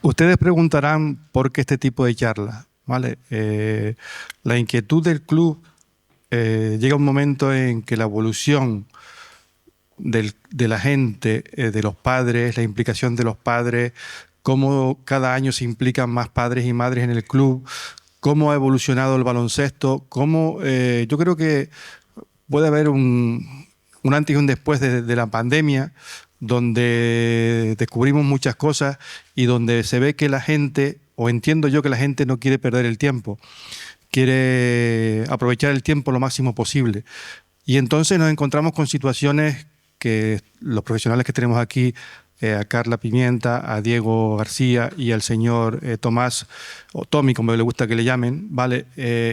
Ustedes preguntarán por qué este tipo de charlas, ¿vale? La inquietud del club llega un momento en que la evolución de la gente, de los padres, la implicación de los padres, cómo cada año se implican más padres y madres en el club, cómo ha evolucionado el baloncesto, yo creo que puede haber un antes y un después de la pandemia, donde descubrimos muchas cosas y donde se ve que la gente, o entiendo yo que la gente no quiere perder el tiempo, quiere aprovechar el tiempo lo máximo posible. Y entonces nos encontramos con situaciones que los profesionales que tenemos aquí, a Carla Pimienta, a Diego García y al señor Tomás, o Tommy, como le gusta que le llamen, ¿vale?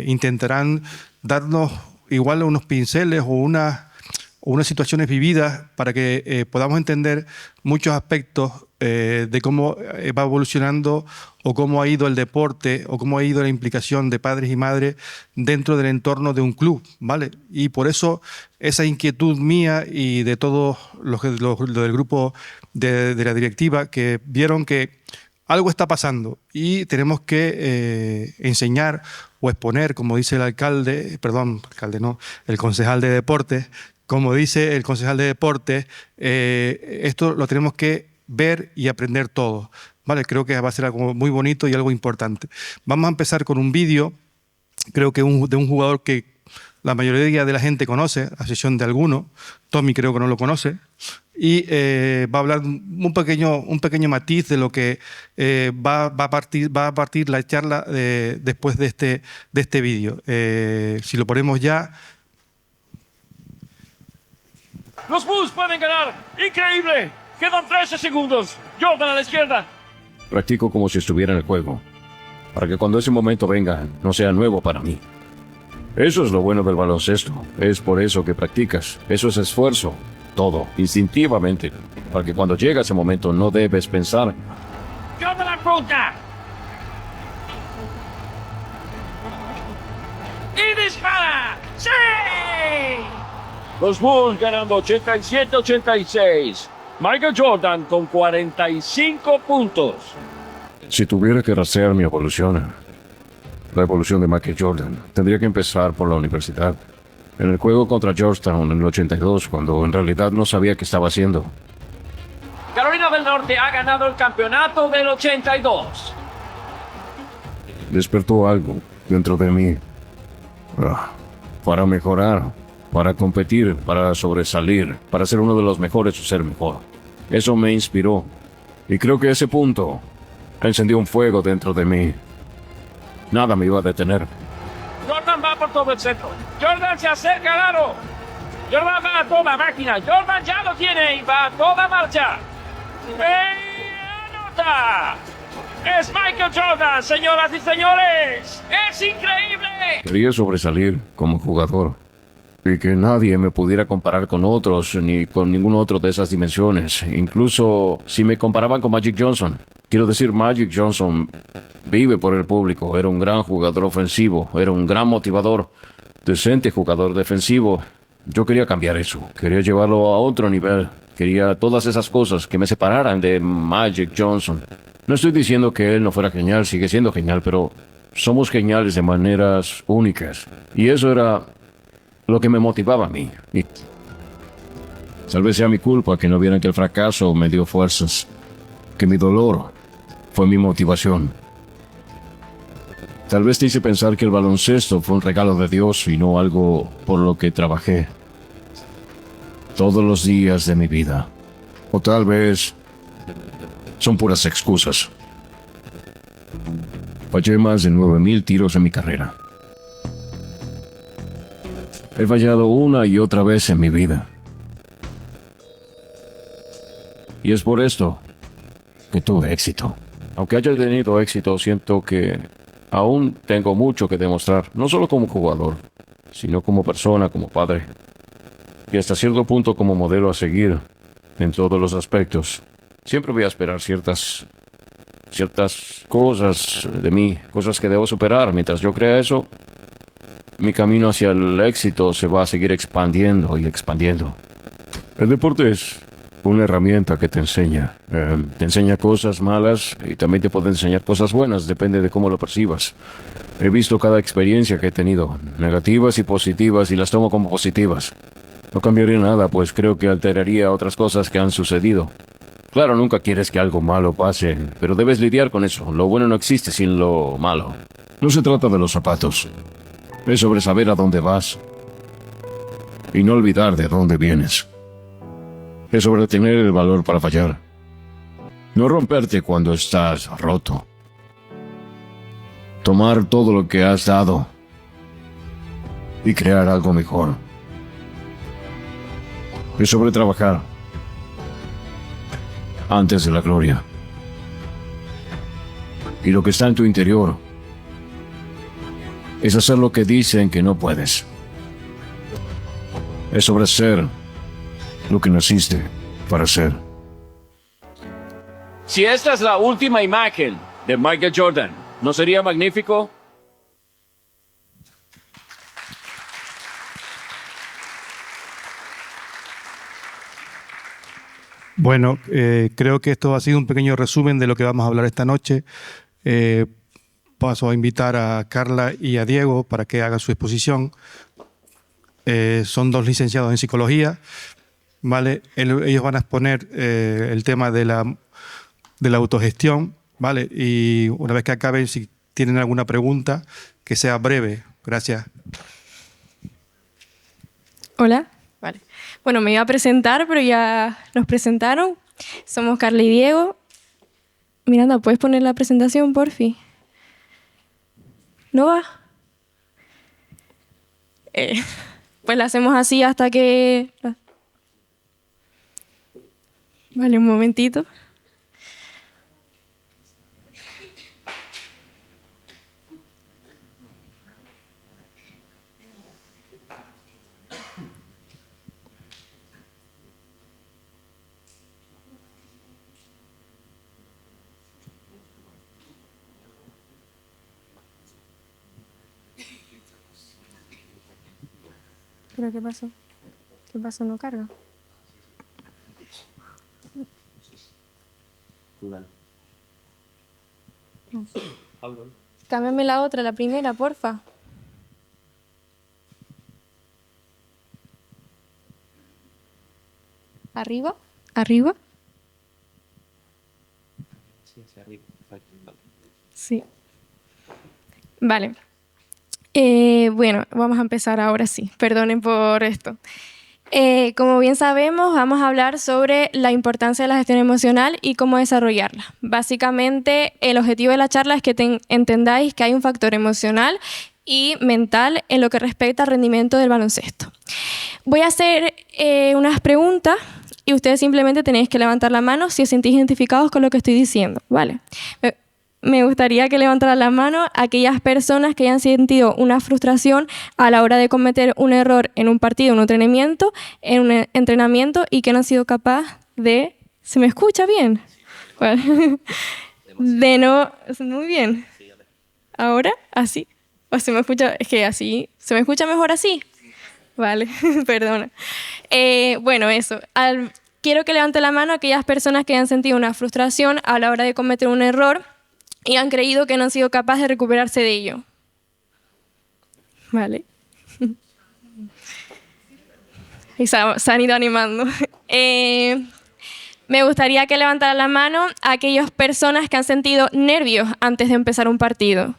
Intentarán darnos igual unos pinceles o unas situaciones vividas para que podamos entender muchos aspectos de cómo va evolucionando o cómo ha ido el deporte o cómo ha ido la implicación de padres y madres dentro del entorno de un club, ¿vale? Y por eso esa inquietud mía y de todos los del grupo de la directiva, que vieron que algo está pasando y tenemos que enseñar o exponer, como dice el alcalde, perdón, alcalde no, el concejal de deportes, como dice el concejal de deportes, esto lo tenemos que ver y aprender todos, ¿vale? Creo que va a ser algo muy bonito y algo importante. Vamos a empezar con un vídeo, creo que de un jugador que la mayoría de la gente conoce, a excepción de algunos. Tommy creo que no lo conoce. Y va a hablar un pequeño matiz de lo que va a partir la charla después de este vídeo. Si lo ponemos ya. Los Bulls pueden ganar. ¡Increíble! Quedan 13 segundos. Jordan a la izquierda. Practico como si estuviera en el juego, para que cuando ese momento venga, no sea nuevo para mí. Eso es lo bueno del baloncesto. Es por eso que practicas. Eso es esfuerzo. Todo, instintivamente. Para que cuando llega ese momento no debes pensar. Jordan la punta. Y dispara. ¡Sí! Los Bulls ganando 87-86. Michael Jordan con 45 puntos. Si tuviera que rastrear mi evolución, la evolución de Michael Jordan, tendría que empezar por la universidad. En el juego contra Georgetown en el 82, cuando en realidad no sabía qué estaba haciendo. Carolina del Norte ha ganado el campeonato del 82. Despertó algo dentro de mí. Para mejorar, para competir, para sobresalir, para ser uno de los mejores o ser mejor. Eso me inspiró. Y creo que ese punto encendió un fuego dentro de mí. Nada me iba a detener. Jordan va por todo el centro. Jordan se acerca al aro. Jordan va a toda máquina. Jordan ya lo tiene y va a toda marcha. ¡Y anota! Es Michael Jordan, señoras y señores. ¡Es increíble! Quería sobresalir como jugador. Y que nadie me pudiera comparar con otros, ni con ningún otro de esas dimensiones. Incluso si me comparaban con Magic Johnson. Quiero decir, Magic Johnson vive por el público. Era un gran jugador ofensivo. Era un gran motivador. Decente jugador defensivo. Yo quería cambiar eso. Quería llevarlo a otro nivel. Quería todas esas cosas que me separaran de Magic Johnson. No estoy diciendo que él no fuera genial. Sigue siendo genial, pero somos geniales de maneras únicas. Y eso era lo que me motivaba a mí. Y tal vez sea mi culpa que no vieran que el fracaso me dio fuerzas, que mi dolor fue mi motivación. Tal vez te hice pensar que el baloncesto fue un regalo de Dios y no algo por lo que trabajé todos los días de mi vida. O tal vez son puras excusas. Fallé más de 9,000 tiros en mi carrera. He fallado una y otra vez en mi vida. Y es por esto que tuve éxito. Aunque haya tenido éxito, siento que aún tengo mucho que demostrar, no solo como jugador, sino como persona, como padre. Y hasta cierto punto como modelo a seguir en todos los aspectos. Siempre voy a esperar ciertas cosas de mí, cosas que debo superar. Mientras yo crea eso, mi camino hacia el éxito se va a seguir expandiendo y expandiendo. El deporte es una herramienta que te enseña. Te enseña cosas malas y también te puede enseñar cosas buenas, depende de cómo lo percibas. He visto cada experiencia que he tenido, negativas y positivas, y las tomo como positivas. No cambiaría nada, pues creo que alteraría otras cosas que han sucedido. Claro, nunca quieres que algo malo pase, pero debes lidiar con eso. Lo bueno no existe sin lo malo. No se trata de los zapatos. Es sobre saber a dónde vas y no olvidar de dónde vienes. Es sobre tener el valor para fallar. No romperte cuando estás roto. Tomar todo lo que has dado y crear algo mejor. Es sobre trabajar antes de la gloria. Y lo que está en tu interior es hacer lo que dicen que no puedes. Es sobre ser lo que naciste para ser. Si esta es la última imagen de Michael Jordan, ¿no sería magnífico? Bueno, creo que esto ha sido un pequeño resumen de lo que vamos a hablar esta noche. Paso a invitar a Carla y a Diego para que hagan su exposición. Son dos licenciados en psicología, ¿vale? Ellos van a exponer el tema de la autogestión, ¿vale? Y una vez que acaben, si tienen alguna pregunta, que sea breve. Gracias. Hola. Vale. Bueno, me iba a presentar, pero ya nos presentaron. Somos Carla y Diego. Miranda, ¿puedes poner la presentación, porfi? ¿No va? Pues la hacemos así hasta que... Vale, un momentito. ¿Pero qué pasó? ¿Qué pasó? ¿No carga? Cámbiame la otra, la primera, porfa. ¿Arriba? ¿Arriba? Sí, hacia arriba. Sí. Vale. Bueno, vamos a empezar ahora sí. Perdonen por esto. Como bien sabemos, vamos a hablar sobre la importancia de la gestión emocional y cómo desarrollarla. Básicamente, el objetivo de la charla es que entendáis que hay un factor emocional y mental en lo que respecta al rendimiento del baloncesto. Voy a hacer unas preguntas y ustedes simplemente tenéis que levantar la mano si os sentís identificados con lo que estoy diciendo, ¿vale? Me gustaría que levantaran la mano aquellas personas que hayan sentido una frustración a la hora de cometer un error en un partido, en un entrenamiento y que no han sido capaces de... ¿Se me escucha bien? Bueno, de no... Muy bien. ¿Ahora? ¿Así? ¿O se me escucha? Es que así... ¿Se me escucha mejor así? Vale, perdona. Bueno, eso. Quiero que levanten la mano aquellas personas que hayan sentido una frustración a la hora de cometer un error y han creído que no han sido capaces de recuperarse de ello. Vale. Y se han ido animando. Me gustaría que levantaran la mano a aquellas personas que han sentido nervios antes de empezar un partido.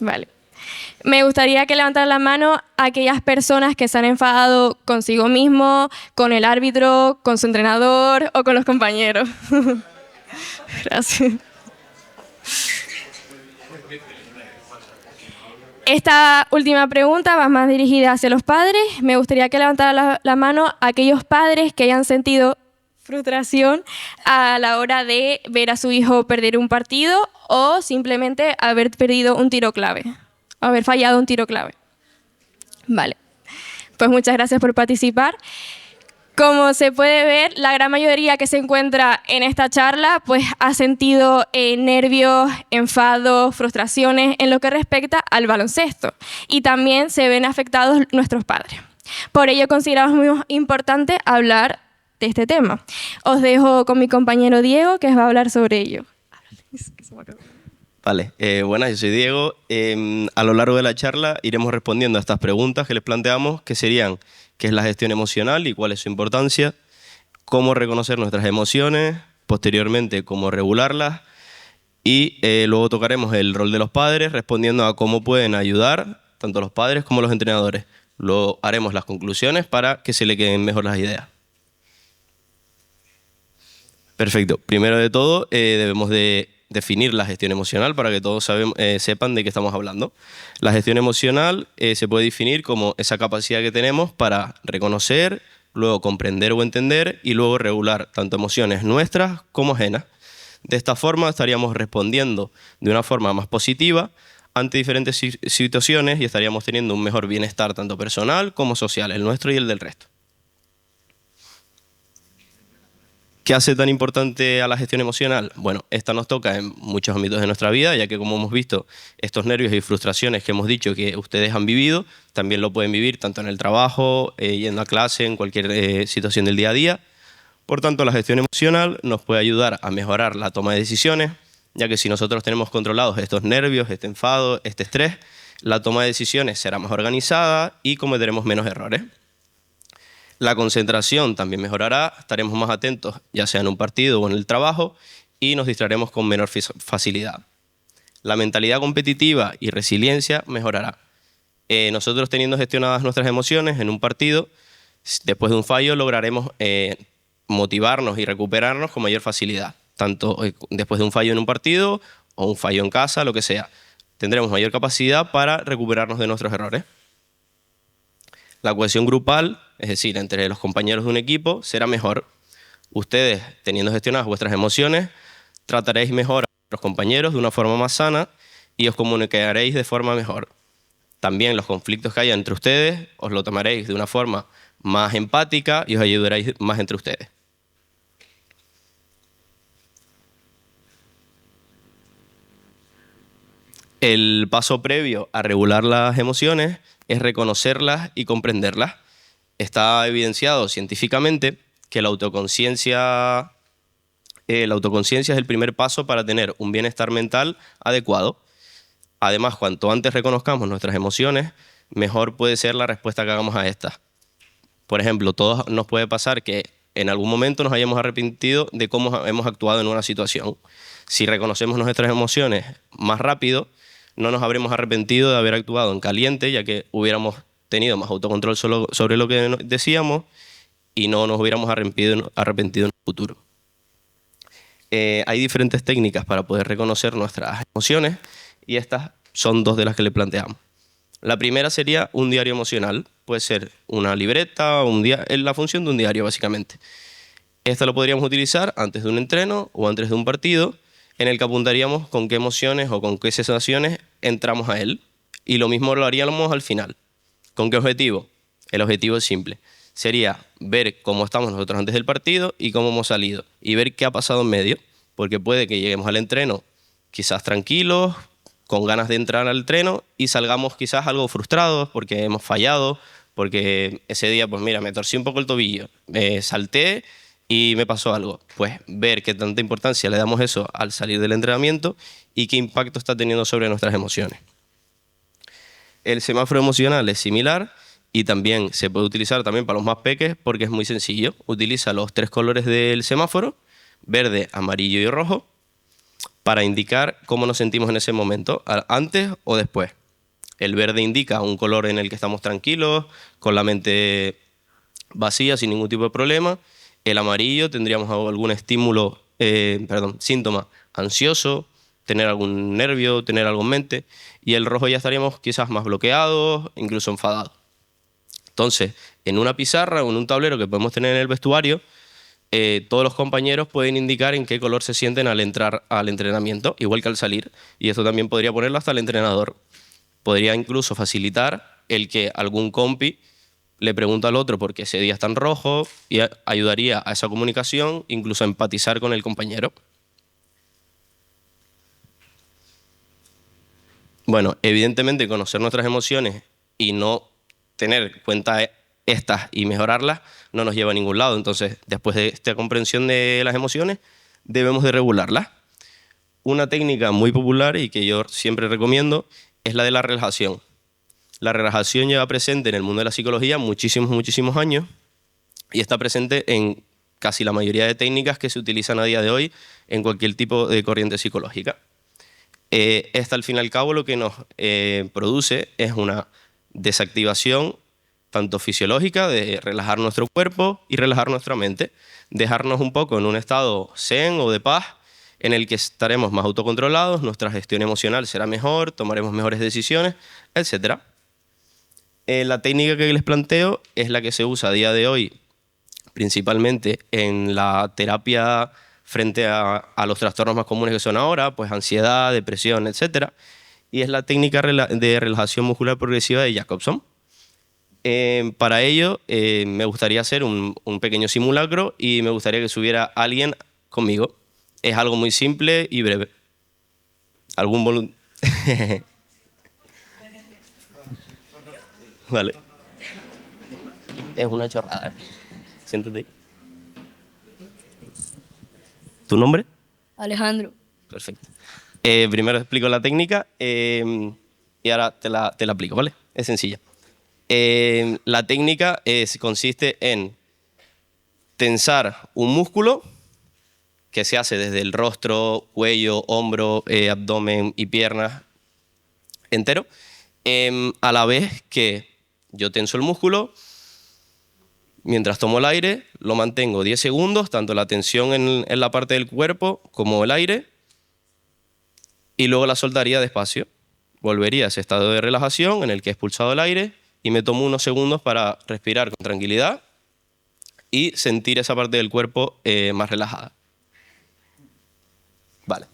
Vale. Me gustaría que levantaran la mano a aquellas personas que se han enfadado consigo mismo, con el árbitro, con su entrenador o con los compañeros. Gracias. Esta última pregunta va más dirigida hacia los padres. Me gustaría que levantaran la mano a aquellos padres que hayan sentido frustración a la hora de ver a su hijo perder un partido o simplemente haber perdido un tiro clave, haber fallado un tiro clave. Vale. Pues muchas gracias por participar. Como se puede ver, la gran mayoría que se encuentra en esta charla pues, ha sentido nervios, enfados, frustraciones en lo que respecta al baloncesto. Y también se ven afectados nuestros padres. Por ello consideramos muy importante hablar de este tema. Os dejo con mi compañero Diego, que os va a hablar sobre ello. Vale, buenas, yo soy Diego. A lo largo de la charla iremos respondiendo a estas preguntas que les planteamos, que serían qué es la gestión emocional y cuál es su importancia, cómo reconocer nuestras emociones, posteriormente cómo regularlas, y luego tocaremos el rol de los padres respondiendo a cómo pueden ayudar tanto los padres como los entrenadores. Luego haremos las conclusiones para que se le queden mejor las ideas. Perfecto. Primero de todo, debemos de definir la gestión emocional para que todos sepan de qué estamos hablando. La gestión emocional se puede definir como esa capacidad que tenemos para reconocer, luego comprender o entender y luego regular tanto emociones nuestras como ajenas. De esta forma estaríamos respondiendo de una forma más positiva ante diferentes situaciones y estaríamos teniendo un mejor bienestar tanto personal como social, el nuestro y el del resto. ¿Qué hace tan importante a la gestión emocional? Bueno, esta nos toca en muchos ámbitos de nuestra vida, ya que como hemos visto, estos nervios y frustraciones que hemos dicho que ustedes han vivido, también lo pueden vivir tanto en el trabajo, yendo a clase, en cualquier situación del día a día. Por tanto, la gestión emocional nos puede ayudar a mejorar la toma de decisiones, ya que si nosotros tenemos controlados estos nervios, este enfado, este estrés, la toma de decisiones será más organizada y cometeremos menos errores. La concentración también mejorará, estaremos más atentos, ya sea en un partido o en el trabajo, y nos distraeremos con menor facilidad. La mentalidad competitiva y resiliencia mejorará. Nosotros teniendo gestionadas nuestras emociones en un partido, después de un fallo lograremos motivarnos y recuperarnos con mayor facilidad, tanto después de un fallo en un partido o un fallo en casa, lo que sea. Tendremos mayor capacidad para recuperarnos de nuestros errores. La cohesión grupal, es decir, entre los compañeros de un equipo, será mejor. Ustedes, teniendo gestionadas vuestras emociones, trataréis mejor a vuestros compañeros de una forma más sana y os comunicaréis de forma mejor. También los conflictos que haya entre ustedes os lo tomaréis de una forma más empática y os ayudaréis más entre ustedes. El paso previo a regular las emociones es reconocerlas y comprenderlas. Está evidenciado científicamente que la autoconciencia es el primer paso para tener un bienestar mental adecuado. Además, cuanto antes reconozcamos nuestras emociones, mejor puede ser la respuesta que hagamos a estas. Por ejemplo, todos nos puede pasar que en algún momento nos hayamos arrepentido de cómo hemos actuado en una situación. Si reconocemos nuestras emociones más rápido, no nos habremos arrepentido de haber actuado en caliente, ya que hubiéramos tenido más autocontrol sobre lo que decíamos y no nos hubiéramos arrepentido en el futuro. Hay diferentes técnicas para poder reconocer nuestras emociones y estas son dos de las que le planteamos. La primera sería un diario emocional. Puede ser una libreta o la función de un diario, básicamente. Esta lo podríamos utilizar antes de un entreno o antes de un partido, en el que apuntaríamos con qué emociones o con qué sensaciones entramos a él. Y lo mismo lo haríamos al final. ¿Con qué objetivo? El objetivo es simple. Sería ver cómo estamos nosotros antes del partido y cómo hemos salido. Y ver qué ha pasado en medio. Porque puede que lleguemos al entreno quizás tranquilos, con ganas de entrar al entreno y salgamos quizás algo frustrados porque hemos fallado, porque ese día, pues mira, me torcí un poco el tobillo, salté y me pasó algo. Pues ver qué tanta importancia le damos eso al salir del entrenamiento y qué impacto está teniendo sobre nuestras emociones. El semáforo emocional es similar y también se puede utilizar también para los más peques porque es muy sencillo. Utiliza los 3 colores del semáforo, verde, amarillo y rojo, para indicar cómo nos sentimos en ese momento, antes o después. El verde indica un color en el que estamos tranquilos, con la mente vacía, sin ningún tipo de problema. El amarillo tendríamos algún síntoma ansioso, tener algún nervio, tener algo en mente. Y el rojo ya estaríamos quizás más bloqueados, incluso enfadados. Entonces, en una pizarra o en un tablero que podemos tener en el vestuario, todos los compañeros pueden indicar en qué color se sienten al entrar al entrenamiento, igual que al salir. Y esto también podría ponerlo hasta el entrenador. Podría incluso facilitar el que algún compi le pregunte al otro por qué ese día está en rojo y ayudaría a esa comunicación, incluso a empatizar con el compañero. Bueno, evidentemente conocer nuestras emociones y no tener cuenta estas y mejorarlas no nos lleva a ningún lado. Entonces, después de esta comprensión de las emociones, debemos de regularlas. Una técnica muy popular y que yo siempre recomiendo es la de la relajación. La relajación lleva presente en el mundo de la psicología muchísimos años y está presente en casi la mayoría de técnicas que se utilizan a día de hoy en cualquier tipo de corriente psicológica. Esta, al fin y al cabo, lo que nos produce es una desactivación tanto fisiológica, de relajar nuestro cuerpo y relajar nuestra mente, dejarnos un poco en un estado zen o de paz, en el que estaremos más autocontrolados, nuestra gestión emocional será mejor, tomaremos mejores decisiones, etc. La técnica que les planteo es la que se usa a día de hoy, principalmente en la terapia frente a los trastornos más comunes que son ahora, pues ansiedad, depresión, etc. Y es la técnica de relajación muscular progresiva de Jacobson. Para ello, me gustaría hacer un pequeño simulacro y me gustaría que subiera alguien conmigo. Es algo muy simple y breve. ¿Algún voluntario? Vale. Es una chorrada. Siéntate. ¿Tu nombre? Alejandro. Perfecto. Primero explico la técnica y ahora te la aplico, ¿vale? Es sencilla. La técnica consiste en tensar un músculo que se hace desde el rostro, cuello, hombro, abdomen y piernas entero, a la vez que yo tenso el músculo, mientras tomo el aire, lo mantengo 10 segundos, tanto la tensión en la parte del cuerpo como el aire, y luego la soltaría despacio. Volvería a ese estado de relajación en el que he expulsado el aire y me tomo unos segundos para respirar con tranquilidad y sentir esa parte del cuerpo más relajada. Vale.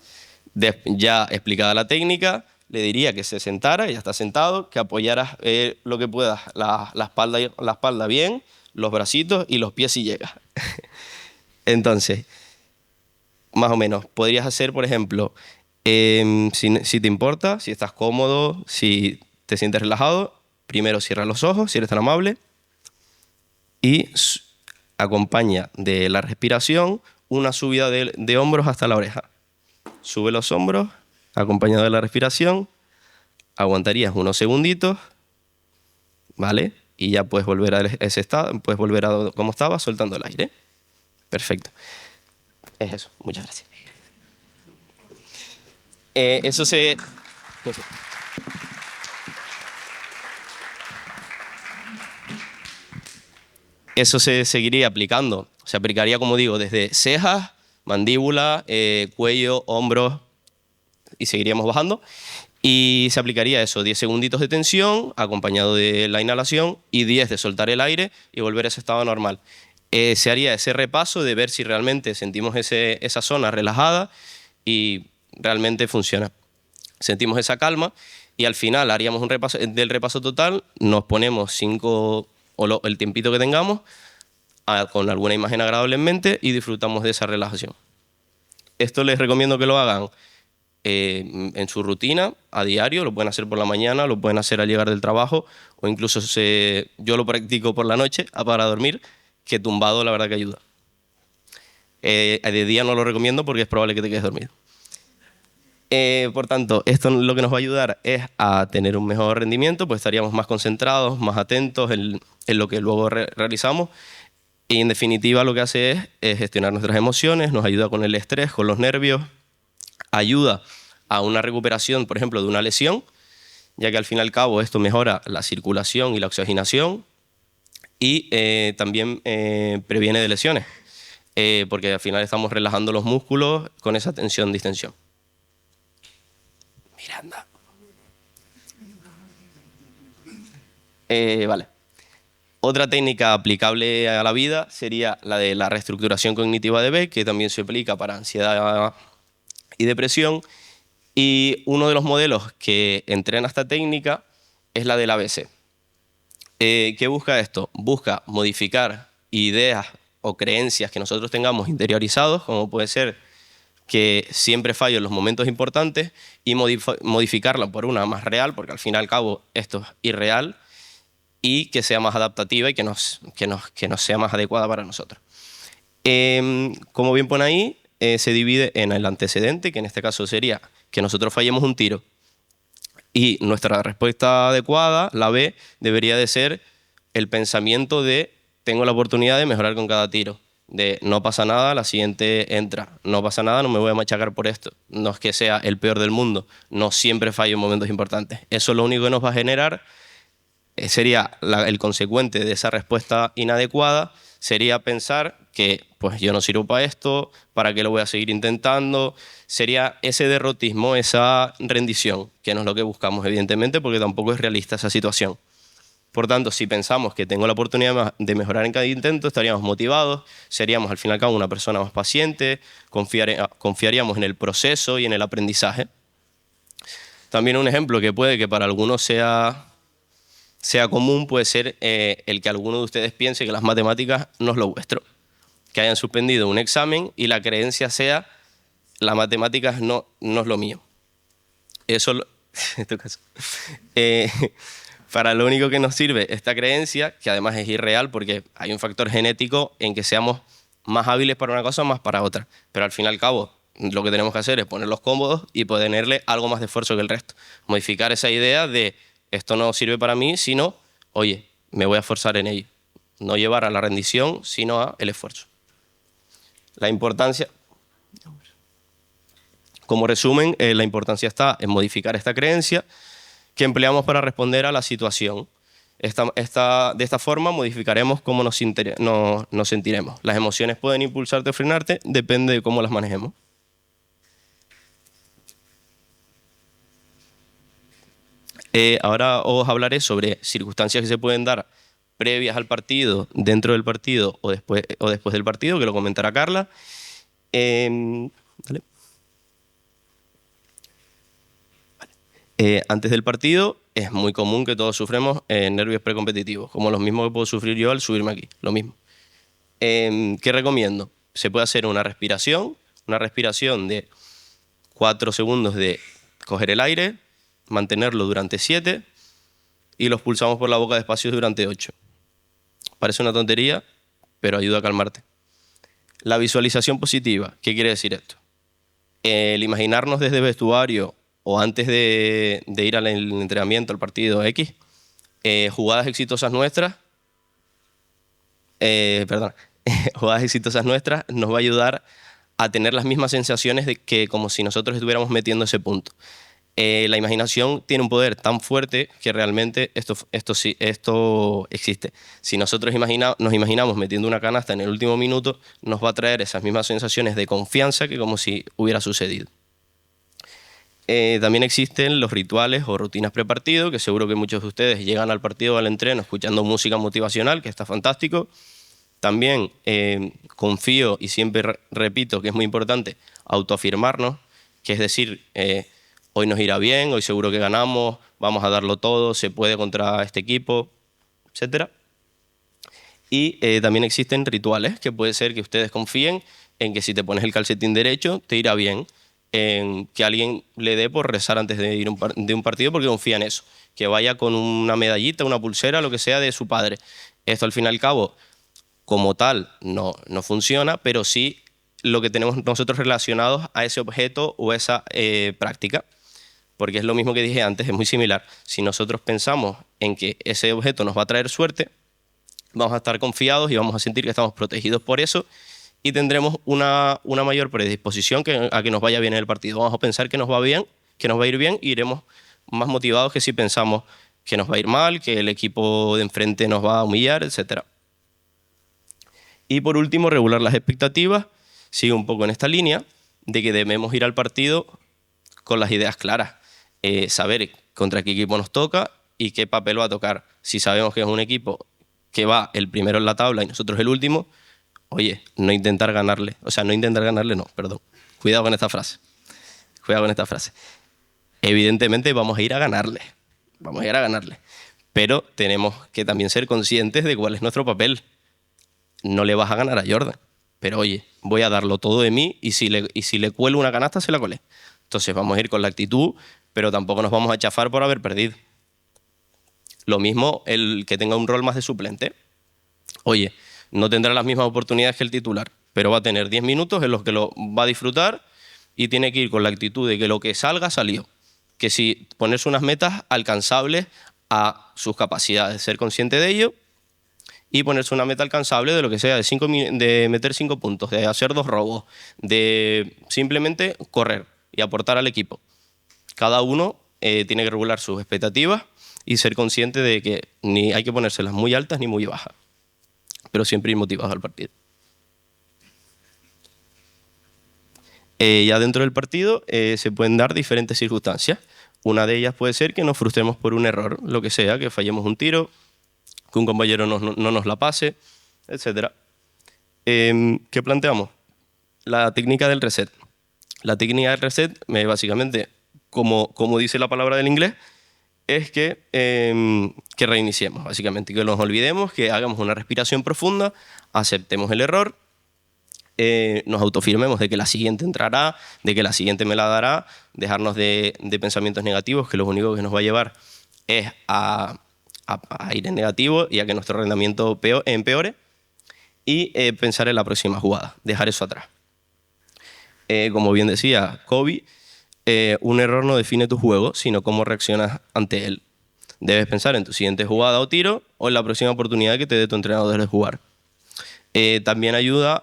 Ya explicada la técnica, le diría que se sentara, ya está sentado, que apoyaras lo que puedas la espalda bien, los bracitos y los pies si llega. Entonces, más o menos, podrías hacer, por ejemplo, si te importa, si estás cómodo, si te sientes relajado, primero cierra los ojos, si eres tan amable, y acompaña de la respiración una subida de hombros hasta la oreja. Sube los hombros, acompañado de la respiración, aguantarías unos segunditos, ¿vale? Y ya puedes volver a ese estado, puedes volver a como estaba, soltando el aire. Perfecto. Es eso. Muchas gracias. Eso se seguiría aplicando. Se aplicaría, como digo, desde cejas, mandíbula, cuello, hombros, y seguiríamos bajando. Y se aplicaría eso, 10 segunditos de tensión, acompañado de la inhalación, y 10 de soltar el aire y volver a ese estado normal. Se haría ese repaso de ver si realmente sentimos esa zona relajada y realmente funciona. Sentimos esa calma y al final haríamos un repaso del repaso total, nos ponemos 5 o el tiempito que tengamos con alguna imagen agradable en mente y disfrutamos de esa relajación. Esto les recomiendo que lo hagan en su rutina, a diario, lo pueden hacer por la mañana, lo pueden hacer al llegar del trabajo o incluso yo lo practico por la noche para dormir, que tumbado la verdad que ayuda. De día no lo recomiendo porque es probable que te quedes dormido. Por tanto, esto lo que nos va a ayudar es a tener un mejor rendimiento, pues estaríamos más concentrados, más atentos en lo que luego realizamos. Y en definitiva lo que hace es gestionar nuestras emociones, nos ayuda con el estrés, con los nervios, ayuda a una recuperación, por ejemplo, de una lesión, ya que al fin y al cabo esto mejora la circulación y la oxigenación y también previene de lesiones, porque al final estamos relajando los músculos con esa tensión-distensión. Miranda. Vale. Otra técnica aplicable a la vida sería la de la reestructuración cognitiva de Beck, que también se aplica para ansiedad y depresión. Y uno de los modelos que entrena esta técnica es la del ABC. ¿Qué busca esto? Busca modificar ideas o creencias que nosotros tengamos interiorizados, como puede ser que siempre fallo en los momentos importantes, y modificarla por una más real, porque al fin y al cabo esto es irreal, y que sea más adaptativa y que nos sea más adecuada para nosotros. Como bien pone ahí, se divide en el antecedente, que en este caso sería que nosotros fallemos un tiro y nuestra respuesta adecuada, la B, debería de ser el pensamiento de tengo la oportunidad de mejorar con cada tiro, de no pasa nada, la siguiente entra, no pasa nada, no me voy a machacar por esto. No es que sea el peor del mundo, no siempre fallo en momentos importantes. Eso lo único que nos va a generar sería el consecuente de esa respuesta inadecuada, sería pensar que pues yo no sirvo para esto, ¿para qué lo voy a seguir intentando? Sería ese derrotismo, esa rendición, que no es lo que buscamos, evidentemente, porque tampoco es realista esa situación. Por tanto, si pensamos que tengo la oportunidad de mejorar en cada intento, estaríamos motivados, seríamos al fin y al cabo una persona más paciente, confiaríamos en el proceso y en el aprendizaje. También un ejemplo que puede que para algunos sea común puede ser el que alguno de ustedes piense que las matemáticas no es lo vuestro, que hayan suspendido un examen y la creencia sea las matemáticas no es lo mío. Eso, en tu caso, para lo único que nos sirve esta creencia, que además es irreal porque hay un factor genético en que seamos más hábiles para una cosa, más para otra, pero al fin y al cabo lo que tenemos que hacer es ponerlos cómodos y ponerle algo más de esfuerzo que el resto, modificar esa idea de esto no sirve para mí, sino, oye, me voy a esforzar en ello. No llevar a la rendición, sino a el esfuerzo. La importancia, como resumen, la importancia está en modificar esta creencia que empleamos para responder a la situación. De esta forma modificaremos cómo nos sentiremos. Las emociones pueden impulsarte o frenarte, depende de cómo las manejemos. Ahora os hablaré sobre circunstancias que se pueden dar previas al partido, dentro del partido o después del partido, que lo comentará Carla. Dale. Antes del partido es muy común que todos sufremos nervios precompetitivos, como los mismos que puedo sufrir yo al subirme aquí, lo mismo. ¿Qué recomiendo? Se puede hacer una respiración de 4 segundos de coger el aire, mantenerlo durante 7 y los pulsamos por la boca despacio durante 8. Parece una tontería, pero ayuda a calmarte. La visualización positiva, ¿qué quiere decir esto? El imaginarnos desde el vestuario o antes de ir al entrenamiento, al partido X, jugadas exitosas nuestras, jugadas exitosas nuestras nos va a ayudar a tener las mismas sensaciones de que como si nosotros estuviéramos metiendo ese punto. La imaginación tiene un poder tan fuerte que realmente esto existe. Si nosotros nos imaginamos metiendo una canasta en el último minuto, nos va a traer esas mismas sensaciones de confianza que como si hubiera sucedido. También existen los rituales o rutinas prepartido, que seguro que muchos de ustedes llegan al partido o al entreno escuchando música motivacional, que está fantástico. También confío y siempre repito que es muy importante autoafirmarnos, que es decir, hoy nos irá bien, hoy seguro que ganamos, vamos a darlo todo, se puede contra este equipo, etc. Y también existen rituales, que puede ser que ustedes confíen en que si te pones el calcetín derecho te irá bien, en que alguien le dé por rezar antes de ir de un partido porque confía en eso, que vaya con una medallita, una pulsera, lo que sea de su padre. Esto al fin y al cabo, como tal, no funciona, pero sí lo que tenemos nosotros relacionados a ese objeto o esa práctica. Porque es lo mismo que dije antes, es muy similar. Si nosotros pensamos en que ese objeto nos va a traer suerte, vamos a estar confiados y vamos a sentir que estamos protegidos por eso y tendremos una mayor predisposición a que nos vaya bien en el partido. Vamos a pensar que nos va bien, que nos va a ir bien y iremos más motivados que si pensamos que nos va a ir mal, que el equipo de enfrente nos va a humillar, etc. Y por último, regular las expectativas. Sigue un poco en esta línea de que debemos ir al partido con las ideas claras. Saber contra qué equipo nos toca y qué papel va a tocar. Si sabemos que es un equipo que va el primero en la tabla y nosotros el último, oye, no intentar ganarle. Cuidado con esta frase. Evidentemente vamos a ir a ganarle. Pero tenemos que también ser conscientes de cuál es nuestro papel. No le vas a ganar a Jordan. Pero oye, voy a darlo todo de mí y si le cuelo una canasta, se la colé. Entonces vamos a ir con la actitud, pero tampoco nos vamos a chafar por haber perdido. Lo mismo el que tenga un rol más de suplente. Oye, no tendrá las mismas oportunidades que el titular, pero va a tener 10 minutos en los que lo va a disfrutar y tiene que ir con la actitud de que lo que salga, salió. Que si ponerse unas metas alcanzables a sus capacidades, ser consciente de ello y ponerse una meta alcanzable de lo que sea, de meter 5 puntos, de hacer 2 robos, de simplemente correr y aportar al equipo. Cada uno tiene que regular sus expectativas y ser consciente de que ni hay que ponérselas muy altas ni muy bajas, pero siempre ir motivados al partido. Ya dentro del partido se pueden dar diferentes circunstancias. Una de ellas puede ser que nos frustremos por un error, lo que sea, que fallemos un tiro, que un compañero no nos la pase, etc. ¿Qué planteamos? La técnica del reset. La técnica del reset, básicamente, como dice la palabra del inglés, es que reiniciemos, básicamente, que nos olvidemos, que hagamos una respiración profunda, aceptemos el error, nos autofirmemos de que la siguiente entrará, de que la siguiente me la dará, dejarnos de pensamientos negativos, que lo único que nos va a llevar es a ir en negativo y a que nuestro rendimiento empeore, y pensar en la próxima jugada, dejar eso atrás. Como bien decía Kobe, un error no define tu juego, sino cómo reaccionas ante él. Debes pensar en tu siguiente jugada o tiro o en la próxima oportunidad que te dé tu entrenador de jugar. También ayuda,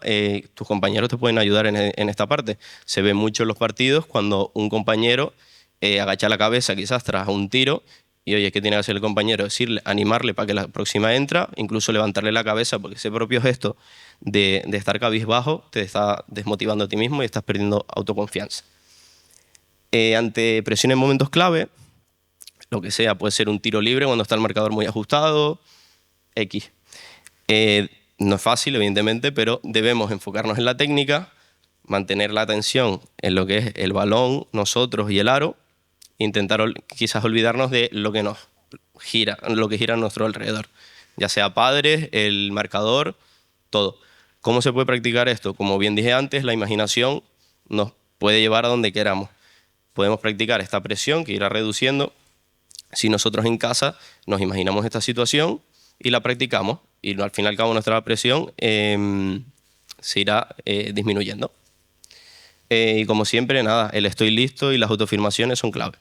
tus compañeros te pueden ayudar en esta parte. Se ve mucho en los partidos cuando un compañero agacha la cabeza quizás tras un tiro y oye, ¿qué tiene que hacer el compañero? Decirle, animarle para que la próxima entra, incluso levantarle la cabeza, porque ese propio gesto de estar cabizbajo te está desmotivando a ti mismo y estás perdiendo autoconfianza. Ante presión en momentos clave, lo que sea, puede ser un tiro libre cuando está el marcador muy ajustado, X. No es fácil, evidentemente, pero debemos enfocarnos en la técnica, mantener la atención en lo que es el balón, nosotros y el aro, intentar quizás olvidarnos de lo que nos gira, lo que gira a nuestro alrededor, ya sea padres, el marcador, todo. ¿Cómo se puede practicar esto? Como bien dije antes, la imaginación nos puede llevar a donde queramos. Podemos practicar esta presión que irá reduciendo si nosotros en casa nos imaginamos esta situación y la practicamos, y al fin y al cabo nuestra presión se irá disminuyendo. Y como siempre, nada, el estoy listo y las autoafirmaciones son clave.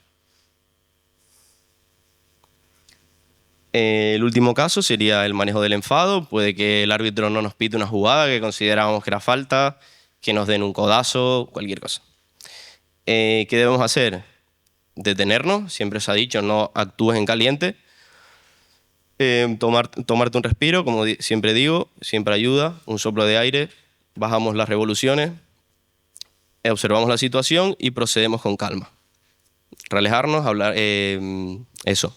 El último caso sería el manejo del enfado. Puede que el árbitro no nos pite una jugada que considerábamos que era falta, que nos den un codazo, cualquier cosa. ¿Qué debemos hacer? Detenernos, siempre se ha dicho, no actúes en caliente. Tomarte un respiro, como siempre digo, siempre ayuda, un soplo de aire, bajamos las revoluciones, observamos la situación y procedemos con calma. Relajarnos, hablar,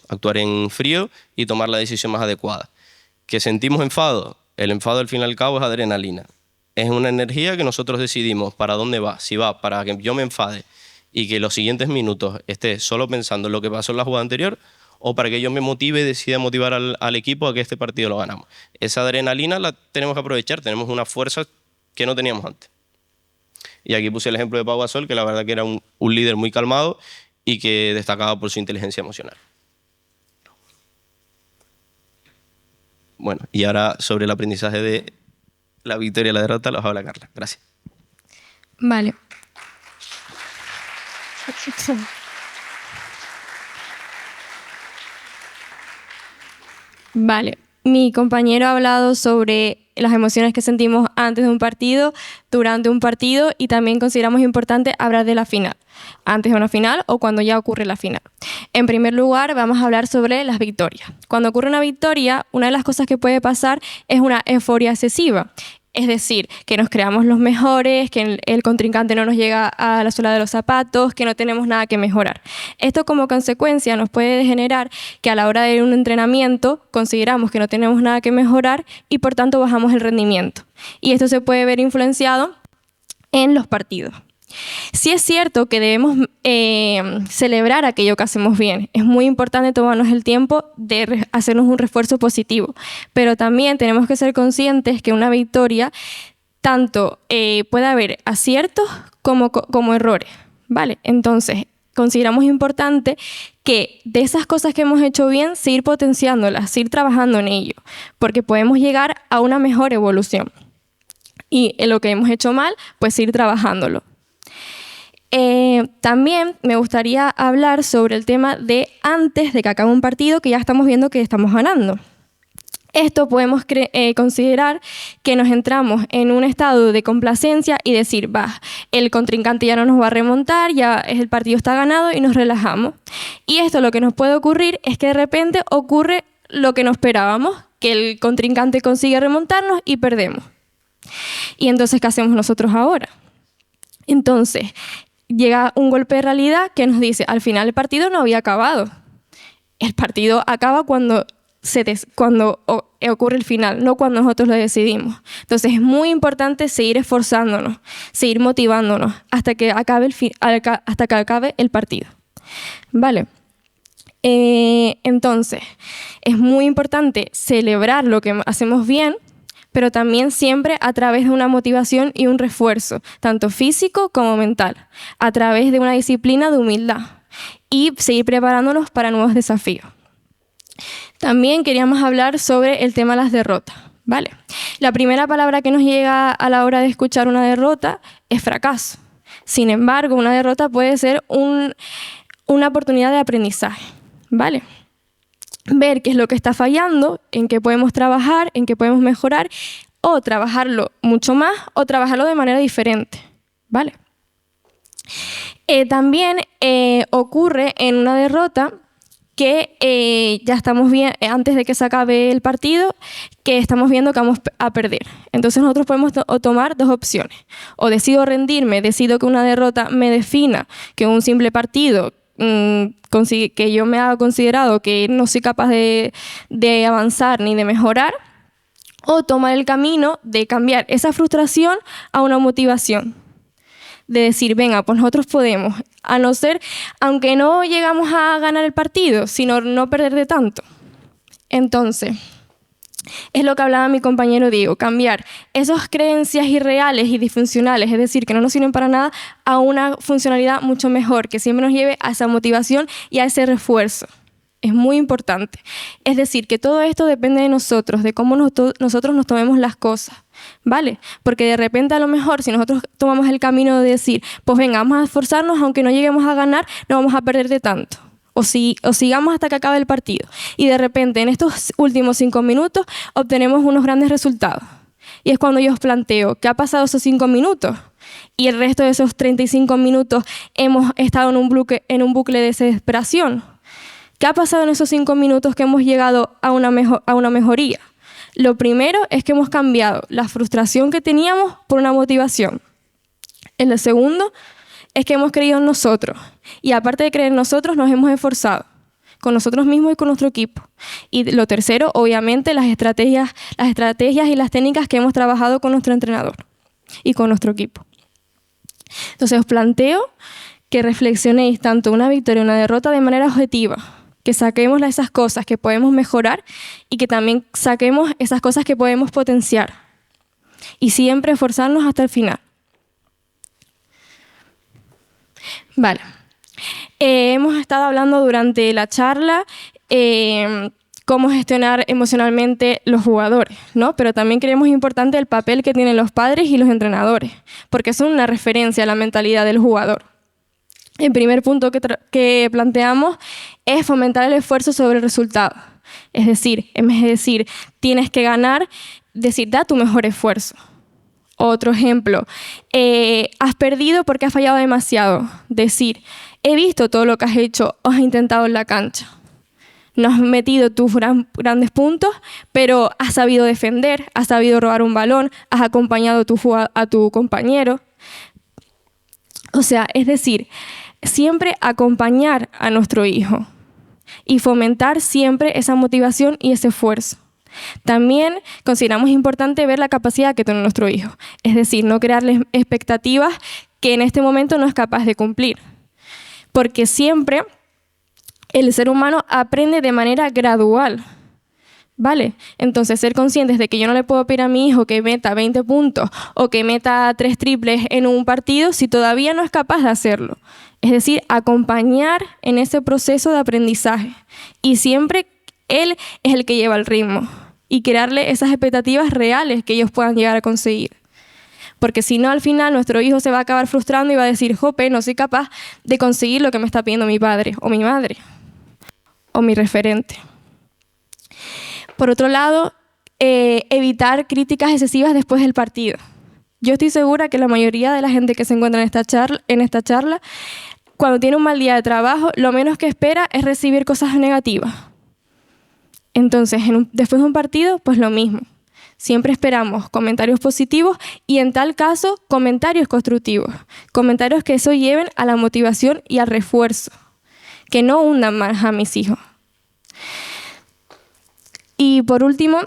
actuar en frío y tomar la decisión más adecuada. ¿Que sentimos enfado? El enfado al fin y al cabo es adrenalina. Es una energía que nosotros decidimos para dónde va. Si va para que yo me enfade y que los siguientes minutos esté solo pensando en lo que pasó en la jugada anterior, o para que yo me motive y decida motivar al equipo a que este partido lo ganamos. Esa adrenalina la tenemos que aprovechar, tenemos una fuerza que no teníamos antes. Y aquí puse el ejemplo de Pau Gasol, que la verdad que era un líder muy calmado y que destacaba por su inteligencia emocional. Bueno, y ahora sobre el aprendizaje de la victoria y la derrota, los habla Carla. Gracias. Vale. Vale. Mi compañero ha hablado sobre las emociones que sentimos antes de un partido, durante un partido, y también consideramos importante hablar de la final, antes de una final o cuando ya ocurre la final. En primer lugar, vamos a hablar sobre las victorias. Cuando ocurre una victoria, una de las cosas que puede pasar es una euforia excesiva. Es decir, que nos creamos los mejores, que el contrincante no nos llega a la suela de los zapatos, que no tenemos nada que mejorar. Esto como consecuencia nos puede generar que a la hora de un entrenamiento consideramos que no tenemos nada que mejorar y por tanto bajamos el rendimiento. Y esto se puede ver influenciado en los partidos. Sí es cierto que debemos celebrar aquello que hacemos bien. Es muy importante tomarnos el tiempo de hacernos un refuerzo positivo, pero también tenemos que ser conscientes que una victoria tanto puede haber aciertos como errores, ¿vale? Entonces, consideramos importante que de esas cosas que hemos hecho bien, seguir potenciándolas, seguir trabajando en ello, porque podemos llegar a una mejor evolución. Y en lo que hemos hecho mal, pues seguir trabajándolo. También me gustaría hablar sobre el tema de antes de que acabe un partido que ya estamos viendo que estamos ganando. Esto podemos considerar que nos entramos en un estado de complacencia y decir, el contrincante ya no nos va a remontar, ya el partido está ganado y nos relajamos. Y esto lo que nos puede ocurrir es que de repente ocurre lo que no esperábamos, que el contrincante consigue remontarnos y perdemos. Y entonces, ¿qué hacemos nosotros ahora? Entonces, llega un golpe de realidad que nos dice, al final el partido no había acabado. El partido acaba cuando ocurre el final, no cuando nosotros lo decidimos. Entonces es muy importante seguir esforzándonos, seguir motivándonos hasta que acabe el partido. ¿Vale? Entonces, es muy importante celebrar lo que hacemos bien, pero también siempre a través de una motivación y un refuerzo, tanto físico como mental, a través de una disciplina de humildad y seguir preparándonos para nuevos desafíos. También queríamos hablar sobre el tema de las derrotas, ¿vale? La primera palabra que nos llega a la hora de escuchar una derrota es fracaso. Sin embargo, una derrota puede ser una oportunidad de aprendizaje, ¿vale? Ver qué es lo que está fallando, en qué podemos trabajar, en qué podemos mejorar, o trabajarlo mucho más, o trabajarlo de manera diferente, ¿vale? También ocurre en una derrota que ya estamos bien, antes de que se acabe el partido, que estamos viendo que vamos a perder. Entonces nosotros podemos tomar dos opciones. O decido rendirme, decido que una derrota me defina, que un simple partido que yo me haga considerado que no soy capaz de avanzar ni de mejorar, o tomar el camino de cambiar esa frustración a una motivación. De decir, venga, pues nosotros podemos, aunque no llegamos a ganar el partido, sino no perder de tanto. Entonces, es lo que hablaba mi compañero Diego, cambiar esas creencias irreales y disfuncionales, es decir, que no nos sirven para nada, a una funcionalidad mucho mejor, que siempre nos lleve a esa motivación y a ese refuerzo. Es muy importante. Es decir, que todo esto depende de nosotros, de cómo nosotros nos tomemos las cosas, ¿vale? Porque de repente a lo mejor si nosotros tomamos el camino de decir, pues venga, vamos a esforzarnos, aunque no lleguemos a ganar, no vamos a perder de tanto. O sigamos hasta que acabe el partido. Y de repente en estos últimos 5 minutos obtenemos unos grandes resultados. Y es cuando yo os planteo, ¿qué ha pasado esos 5 minutos? Y el resto de esos 35 minutos hemos estado en un bucle de desesperación. ¿Qué ha pasado en esos 5 minutos que hemos llegado a una mejoría? Lo primero es que hemos cambiado la frustración que teníamos por una motivación. El segundo es que hemos creído en nosotros. Y aparte de creer en nosotros, nos hemos esforzado con nosotros mismos y con nuestro equipo. Y lo tercero, obviamente, las estrategias y las técnicas que hemos trabajado con nuestro entrenador y con nuestro equipo. Entonces os planteo que reflexionéis tanto una victoria y una derrota de manera objetiva, que saquemos esas cosas que podemos mejorar y que también saquemos esas cosas que podemos potenciar. Y siempre esforzarnos hasta el final. Vale. Hemos estado hablando durante la charla cómo gestionar emocionalmente los jugadores, ¿no? Pero también creemos importante el papel que tienen los padres y los entrenadores, porque son una referencia a la mentalidad del jugador. El primer punto que planteamos es fomentar el esfuerzo sobre el resultado. Es decir, en vez de decir tienes que ganar, decir da tu mejor esfuerzo. Otro ejemplo, has perdido porque has fallado demasiado. Decir, he visto todo lo que has hecho o has intentado en la cancha. No has metido tus grandes puntos, pero has sabido defender, has sabido robar un balón, has acompañado a tu compañero. O sea, es decir, siempre acompañar a nuestro hijo y fomentar siempre esa motivación y ese esfuerzo. También consideramos importante ver la capacidad que tiene nuestro hijo, es decir, no crearles expectativas que en este momento no es capaz de cumplir, porque siempre el ser humano aprende de manera gradual, ¿Vale? Entonces, ser conscientes de que yo no le puedo pedir a mi hijo que meta 20 puntos o que meta 3 triples en un partido si todavía no es capaz de hacerlo. Es decir, acompañar en ese proceso de aprendizaje. Y siempre él es el que lleva el ritmo. Y crearle esas expectativas reales que ellos puedan llegar a conseguir. Porque si no, al final, nuestro hijo se va a acabar frustrando y va a decir, jope, no soy capaz de conseguir lo que me está pidiendo mi padre o mi madre o mi referente. Por otro lado, evitar críticas excesivas después del partido. Yo estoy segura que la mayoría de la gente que se encuentra en esta charla, cuando tiene un mal día de trabajo, lo menos que espera es recibir cosas negativas. Entonces, después de un partido, pues lo mismo. Siempre esperamos comentarios positivos y, en tal caso, comentarios constructivos. Comentarios que eso lleven a la motivación y al refuerzo. Que no hundan más a mis hijos. Y por último,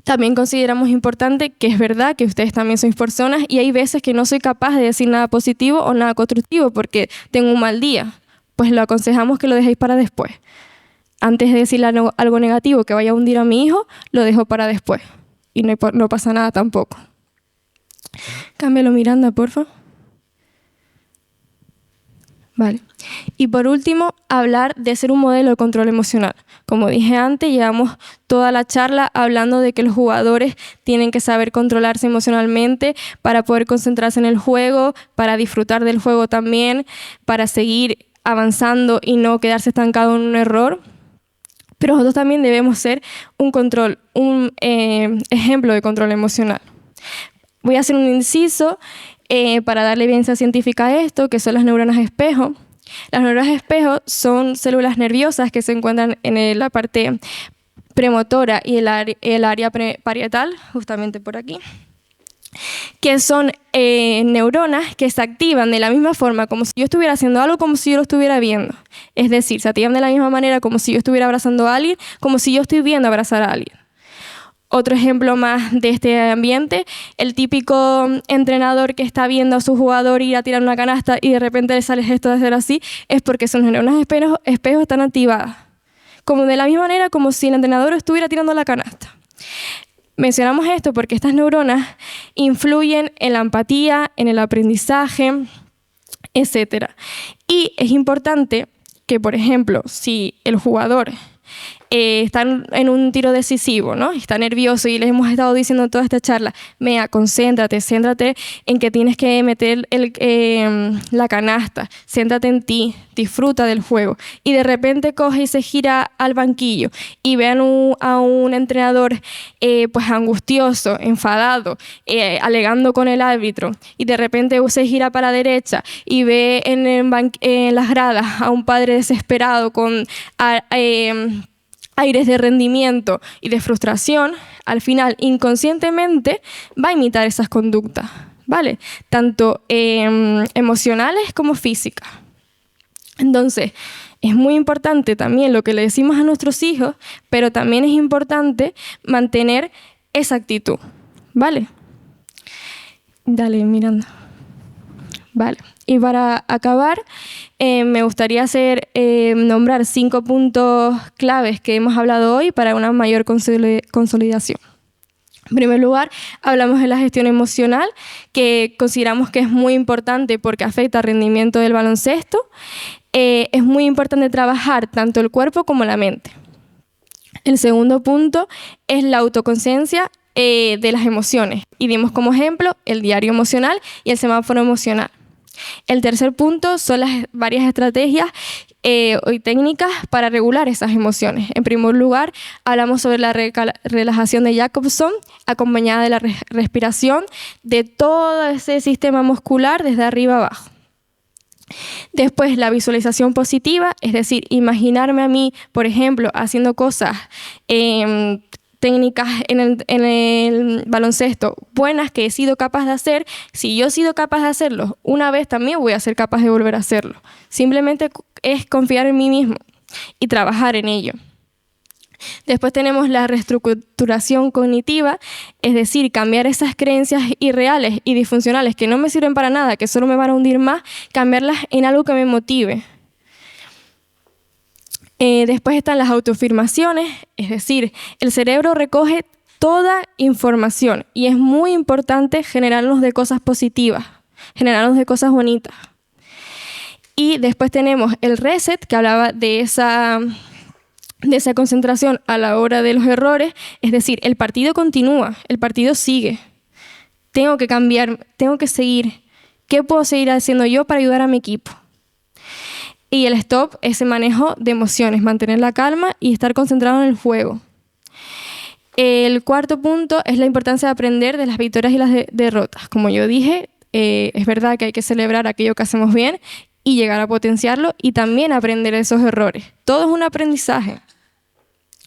también consideramos importante que es verdad que ustedes también son personas y hay veces que no soy capaz de decir nada positivo o nada constructivo porque tengo un mal día. Pues lo aconsejamos que lo dejéis para después. Antes de decirle algo negativo que vaya a hundir a mi hijo, lo dejo para después. Y no pasa nada tampoco. Cámbialo, Miranda, porfa. Vale. Y por último, hablar de ser un modelo de control emocional. Como dije antes, llevamos toda la charla hablando de que los jugadores tienen que saber controlarse emocionalmente para poder concentrarse en el juego, para disfrutar del juego también, para seguir avanzando y no quedarse estancado en un error. Pero nosotros también debemos ser un ejemplo de control emocional. Voy a hacer un inciso para darle evidencia científica a esto, que son las neuronas espejo. Las neuronas espejo son células nerviosas que se encuentran en la parte premotora y el área parietal, justamente por aquí, que son neuronas que se activan de la misma forma como si yo estuviera haciendo algo, como si yo lo estuviera viendo. Es decir, se activan de la misma manera como si yo estuviera abrazando a alguien, como si yo estoy viendo abrazar a alguien. Otro ejemplo más de este ambiente, el típico entrenador que está viendo a su jugador ir a tirar una canasta y de repente le sale el gesto de hacer así, es porque sus neuronas espejo están activadas. Como de la misma manera como si el entrenador estuviera tirando la canasta. Mencionamos esto porque estas neuronas influyen en la empatía, en el aprendizaje, etc. Y es importante que, por ejemplo, si el jugador está en un tiro decisivo, ¿no? Está nervioso y les hemos estado diciendo toda esta charla, mira, céntrate en que tienes que meter la canasta, céntrate en ti, disfruta del juego. Y de repente coge y se gira al banquillo y vean a un entrenador pues angustioso, enfadado, alegando con el árbitro, y de repente se gira para la derecha y ve en las gradas a un padre desesperado con aires de rendimiento y de frustración, al final inconscientemente va a imitar esas conductas, ¿vale? Tanto emocionales como físicas. Entonces, es muy importante también lo que le decimos a nuestros hijos, pero también es importante mantener esa actitud, ¿vale? Dale, Miranda. Vale. Y para acabar, me gustaría nombrar 5 puntos claves que hemos hablado hoy para una mayor consolidación. En primer lugar, hablamos de la gestión emocional, que consideramos que es muy importante porque afecta al rendimiento del baloncesto. Es muy importante trabajar tanto el cuerpo como la mente. El segundo punto es la autoconciencia de las emociones. Y dimos como ejemplo el diario emocional y el semáforo emocional. El tercer punto son las varias estrategias y técnicas para regular esas emociones. En primer lugar, hablamos sobre la relajación de Jacobson, acompañada de la respiración de todo ese sistema muscular desde arriba abajo. Después, la visualización positiva, es decir, imaginarme a mí, por ejemplo, haciendo cosas técnicas en el baloncesto buenas que he sido capaz de hacer. Si yo he sido capaz de hacerlo una vez, también voy a ser capaz de volver a hacerlo. Simplemente es confiar en mí mismo y trabajar en ello. Después tenemos la reestructuración cognitiva, es decir, cambiar esas creencias irreales y disfuncionales que no me sirven para nada, que solo me van a hundir más, cambiarlas en algo que me motive. Después están las autoafirmaciones, es decir, el cerebro recoge toda información y es muy importante generarnos de cosas positivas, generarnos de cosas bonitas. Y después tenemos el reset, que hablaba de esa concentración a la hora de los errores, es decir, el partido continúa, el partido sigue. Tengo que cambiar, tengo que seguir. ¿Qué puedo seguir haciendo yo para ayudar a mi equipo? Y el stop, ese manejo de emociones, mantener la calma y estar concentrado en el juego. El cuarto punto es la importancia de aprender de las victorias y las derrotas. Como yo dije, es verdad que hay que celebrar aquello que hacemos bien y llegar a potenciarlo y también aprender de esos errores. Todo es un aprendizaje.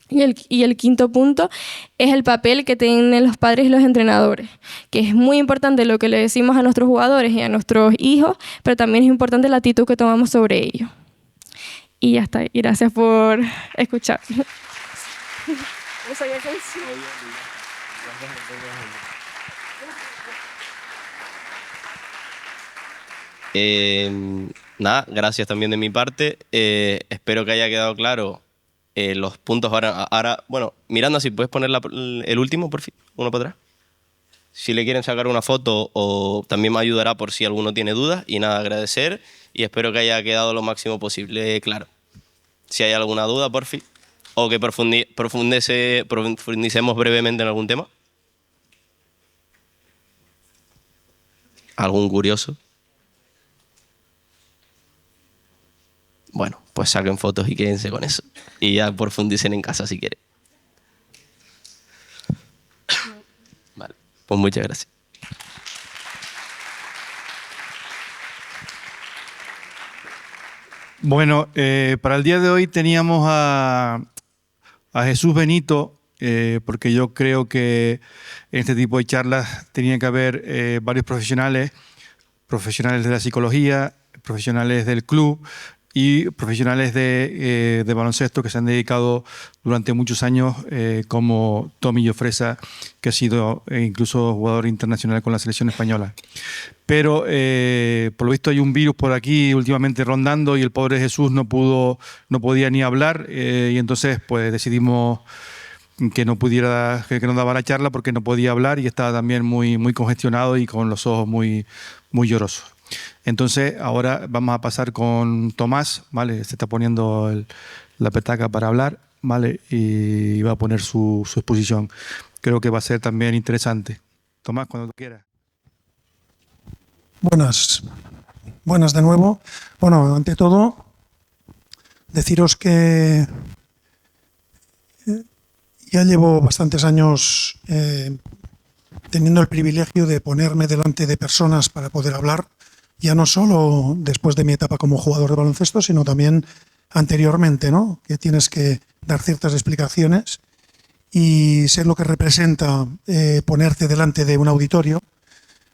Y el quinto punto es el papel que tienen los padres y los entrenadores, que es muy importante lo que le decimos a nuestros jugadores y a nuestros hijos, pero también es importante la actitud que tomamos sobre ellos. Y ya está. Y gracias por escuchar. Nada, gracias también de mi parte. Espero que haya quedado claro los puntos. Ahora, bueno, Miranda, si puedes poner el último, por fin, uno para atrás. Si le quieren sacar una foto, o también me ayudará por si alguno tiene dudas. Y nada, agradecer y espero que haya quedado lo máximo posible claro. Si hay alguna duda, por fin, o que profundicemos brevemente en algún tema. ¿Algún curioso? Bueno, pues saquen fotos y quédense con eso. Y ya profundicen en casa si quieren. Vale, pues muchas gracias. Bueno, para el día de hoy teníamos a Jesús Benito, porque yo creo que en este tipo de charlas tenía que haber varios profesionales de la psicología, profesionales del club y profesionales de baloncesto que se han dedicado durante muchos años, como Tommy Llofresa, que ha sido incluso jugador internacional con la selección española. Pero por lo visto hay un virus por aquí últimamente rondando y el pobre Jesús no podía ni hablar, y entonces pues decidimos que no daba la charla porque no podía hablar y estaba también muy congestionado y con los ojos muy llorosos. Entonces ahora vamos a pasar con Tomás, ¿vale? Se está poniendo la petaca para hablar, ¿vale? Y va a poner su exposición. Creo que va a ser también interesante. Tomás, cuando tú quieras. Buenas de nuevo. Bueno, ante todo, deciros que ya llevo bastantes años teniendo el privilegio de ponerme delante de personas para poder hablar, ya no solo después de mi etapa como jugador de baloncesto, sino también anteriormente, ¿no? Que tienes que dar ciertas explicaciones y sé lo que representa ponerte delante de un auditorio.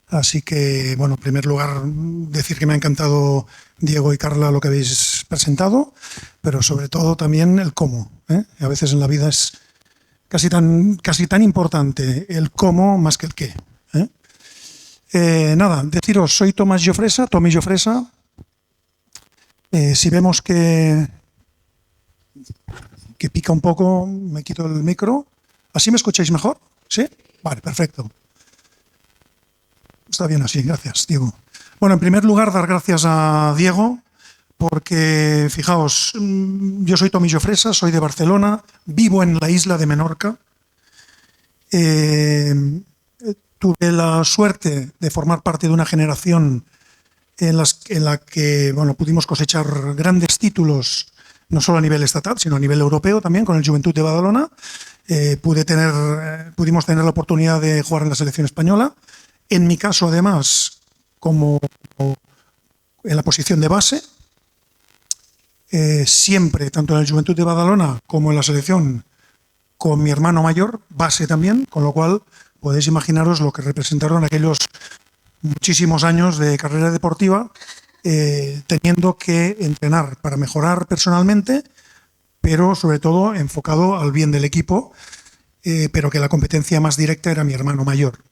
Así que, bueno, en primer lugar, decir que me ha encantado Diego y Carla lo que habéis presentado, pero sobre todo también el cómo, ¿eh? A veces en la vida es casi tan importante el cómo más que el qué, ¿eh? Nada, deciros, soy Tommy Llofresa. Si vemos que pica un poco, me quito el micro. ¿Así me escucháis mejor? ¿Sí? Vale, perfecto. Está bien así, gracias, Diego. Bueno, en primer lugar, dar gracias a Diego, porque, fijaos, yo soy Tommy Llofresa, soy de Barcelona, vivo en la isla de Menorca. Tuve la suerte de formar parte de una generación en la que, bueno, pudimos cosechar grandes títulos, no solo a nivel estatal, sino a nivel europeo también, con el Juventud de Badalona. Pudimos tener la oportunidad de jugar en la selección española. En mi caso, además, como en la posición de base, siempre, tanto en el Juventud de Badalona como en la selección, con mi hermano mayor, base también, con lo cual podéis imaginaros lo que representaron aquellos muchísimos años de carrera deportiva, teniendo que entrenar para mejorar personalmente, pero sobre todo enfocado al bien del equipo, pero que la competencia más directa era mi hermano mayor.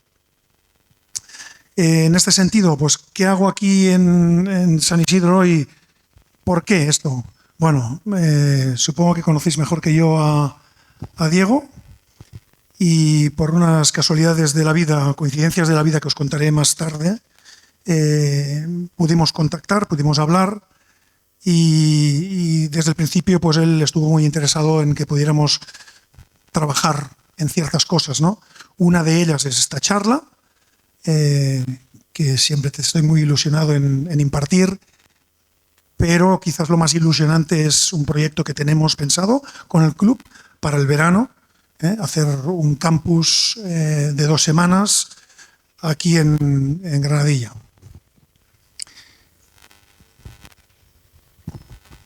En este sentido, pues, ¿qué hago aquí en San Isidro y por qué esto? Bueno, supongo que conocéis mejor que yo a Diego, y por unas casualidades de la vida, coincidencias de la vida que os contaré más tarde, pudimos contactar, pudimos hablar, y desde el principio pues él estuvo muy interesado en que pudiéramos trabajar en ciertas cosas, ¿no? Una de ellas es esta charla, que siempre estoy muy ilusionado en impartir, pero quizás lo más ilusionante es un proyecto que tenemos pensado con el club para el verano, hacer un campus de 2 semanas aquí en Granadilla.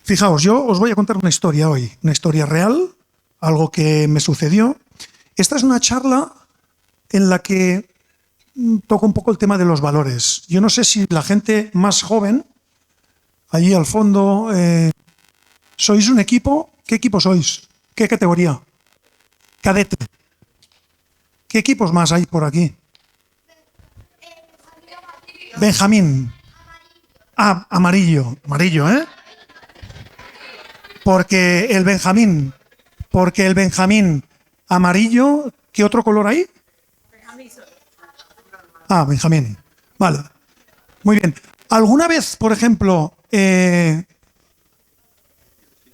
Fijaos, yo os voy a contar una historia hoy, una historia real, algo que me sucedió. Esta es una charla en la que toco un poco el tema de los valores. Yo no sé si la gente más joven, allí al fondo, ¿sois un equipo? ¿Qué equipo sois? ¿Qué categoría? Cadete. ¿Qué equipos más hay por aquí? Benjamín. Ah, amarillo. Amarillo, ¿eh? Porque el Benjamín amarillo, ¿qué otro color hay? Ah, Benjamín. Vale. Muy bien. ¿Alguna vez, por ejemplo,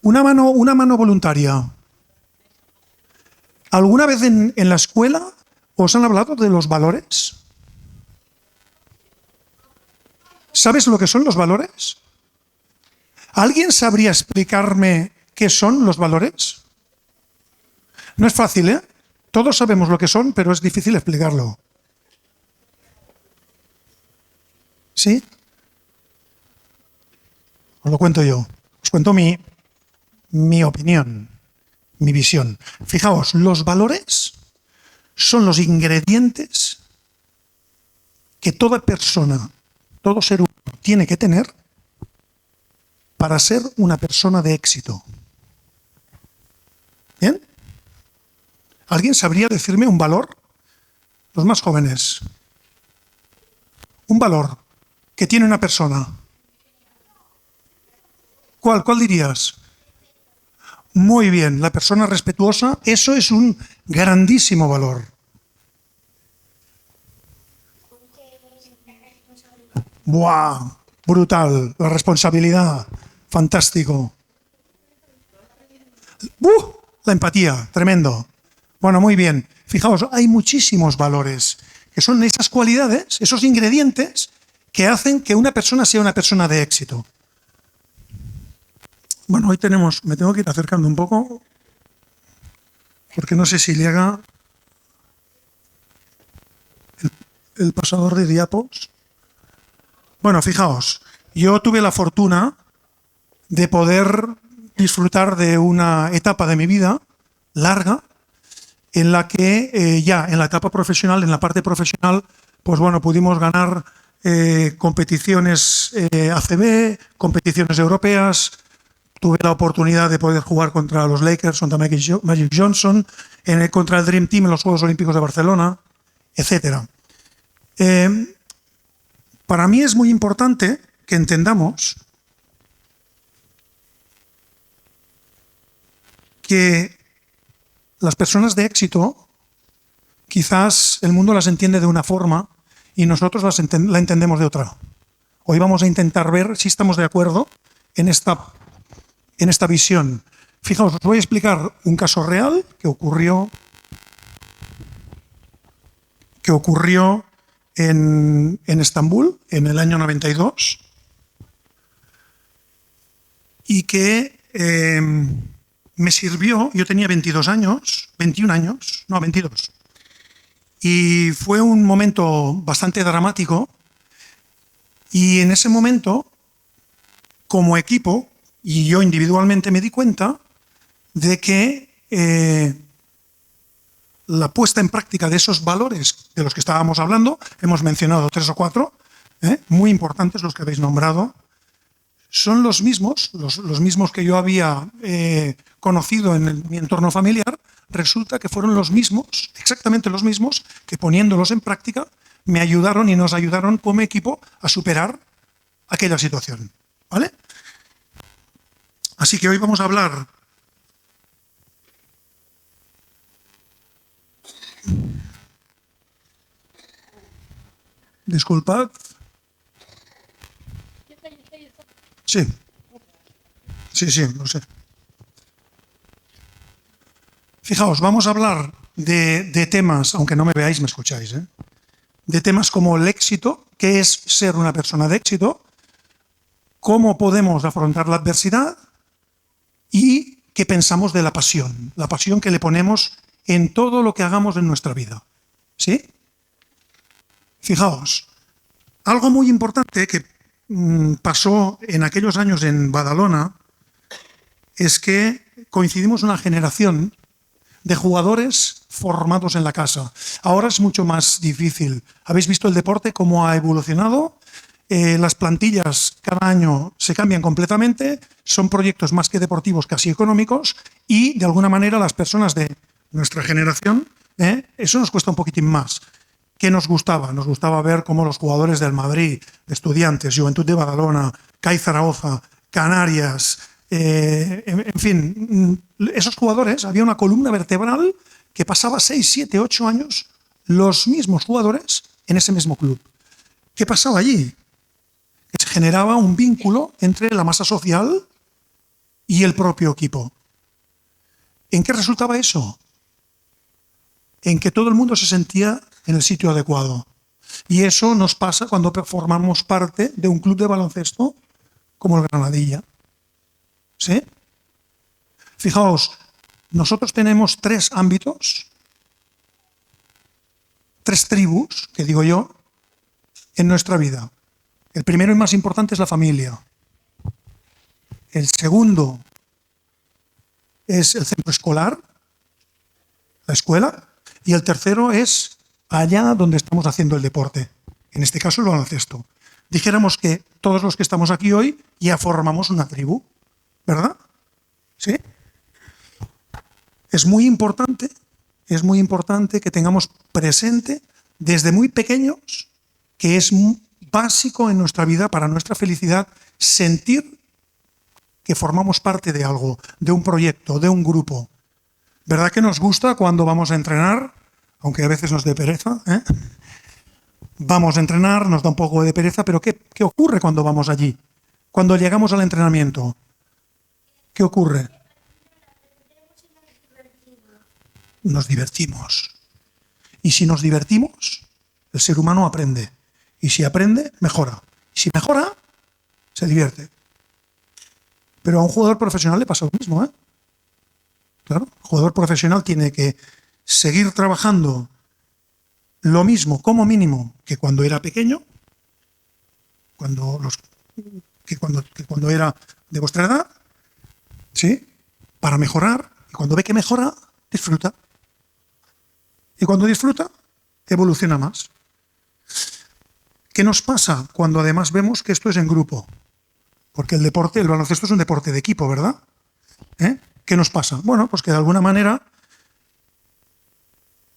una mano voluntaria? ¿Alguna vez en la escuela os han hablado de los valores? ¿Sabes lo que son los valores? ¿Alguien sabría explicarme qué son los valores? No es fácil, ¿eh? Todos sabemos lo que son, pero es difícil explicarlo. ¿Sí? Os lo cuento yo. Os cuento mi opinión, mi visión. Fijaos, los valores son los ingredientes que toda persona, todo ser humano tiene que tener para ser una persona de éxito. ¿Bien? ¿Alguien sabría decirme un valor? Los más jóvenes. Un valor que tiene una persona. ¿Cuál dirías? Muy bien, la persona respetuosa, eso es un grandísimo valor. ¡Buah! Brutal, la responsabilidad, fantástico. La empatía, tremendo. Bueno, muy bien. Fijaos, hay muchísimos valores, que son esas cualidades, esos ingredientes que hacen que una persona sea una persona de éxito. Bueno, hoy me tengo que ir acercando un poco, porque no sé si llega el pasador de diapos. Bueno, fijaos, yo tuve la fortuna de poder disfrutar de una etapa de mi vida larga, en la que ya en la etapa profesional, en la parte profesional, pues bueno, pudimos ganar competiciones ACB, competiciones europeas. Tuve la oportunidad de poder jugar contra los Lakers, contra Magic Johnson, contra el Dream Team en los Juegos Olímpicos de Barcelona, etc. Para mí es muy importante que entendamos que las personas de éxito, quizás el mundo las entiende de una forma y nosotros la entendemos de otra. Hoy vamos a intentar ver si estamos de acuerdo en esta visión. Fijaos, os voy a explicar un caso real que ocurrió en Estambul en el año 92 y que me sirvió. Yo tenía 22 y fue un momento bastante dramático, y en ese momento, como equipo y yo individualmente, me di cuenta de que la puesta en práctica de esos valores de los que estábamos hablando, hemos mencionado 3 o 4, muy importantes los que habéis nombrado, son los mismos que yo había conocido en mi entorno familiar. Resulta que fueron los mismos, exactamente los mismos, que poniéndolos en práctica me ayudaron y nos ayudaron como equipo a superar aquella situación. ¿Vale? Así que hoy vamos a hablar disculpad. Sí. Sí, lo sé. Fijaos, vamos a hablar de temas, aunque no me veáis, me escucháis, ¿eh? De temas como el éxito, qué es ser una persona de éxito, cómo podemos afrontar la adversidad y qué pensamos de la pasión que le ponemos en todo lo que hagamos en nuestra vida. ¿Sí? Fijaos, algo muy importante que pasó en aquellos años en Badalona es que coincidimos una generación de jugadores formados en la casa. Ahora es mucho más difícil. ¿Habéis visto el deporte cómo ha evolucionado? Las plantillas cada año se cambian completamente, son proyectos más que deportivos, casi económicos, y de alguna manera las personas de nuestra generación, eso nos cuesta un poquitín más. ¿Qué nos gustaba? Nos gustaba ver cómo los jugadores del Madrid, de Estudiantes, Juventud de Badalona, CAI Zaragoza, Canarias, en fin, esos jugadores, había una columna vertebral que pasaba 6, 7, 8 años los mismos jugadores en ese mismo club. ¿Qué pasaba allí? Que se generaba un vínculo entre la masa social y el propio equipo. ¿En qué resultaba eso? En que todo el mundo se sentía en el sitio adecuado. Y eso nos pasa cuando formamos parte de un club de baloncesto como el Granadilla. ¿Sí? Fijaos, nosotros tenemos 3 ámbitos, 3 tribus, que digo yo, en nuestra vida. El primero y más importante es la familia. El segundo es el centro escolar, la escuela. Y el tercero es allá donde estamos haciendo el deporte, en este caso el baloncesto. Dijéramos que todos los que estamos aquí hoy ya formamos una tribu, ¿verdad? ¿Sí? Es muy importante que tengamos presente desde muy pequeños que es básico en nuestra vida, para nuestra felicidad, sentir que formamos parte de algo, de un proyecto, de un grupo. ¿Verdad que nos gusta cuando vamos a entrenar? Aunque a veces nos dé pereza, ¿eh? Vamos a entrenar, nos da un poco de pereza, pero ¿qué ocurre cuando vamos allí? Cuando llegamos al entrenamiento, ¿qué ocurre? Nos divertimos. Y si nos divertimos, el ser humano aprende. Y si aprende, mejora. Y si mejora, se divierte. Pero a un jugador profesional le pasa lo mismo, ¿eh? Claro, el jugador profesional tiene que seguir trabajando lo mismo, como mínimo, que cuando era pequeño, que cuando era de vuestra edad, ¿sí? Para mejorar. Y cuando ve que mejora, disfruta. Y cuando disfruta, evoluciona más. ¿Qué nos pasa cuando además vemos que esto es en grupo? Porque el baloncesto es un deporte de equipo, ¿verdad? ¿Qué nos pasa? Bueno, pues que de alguna manera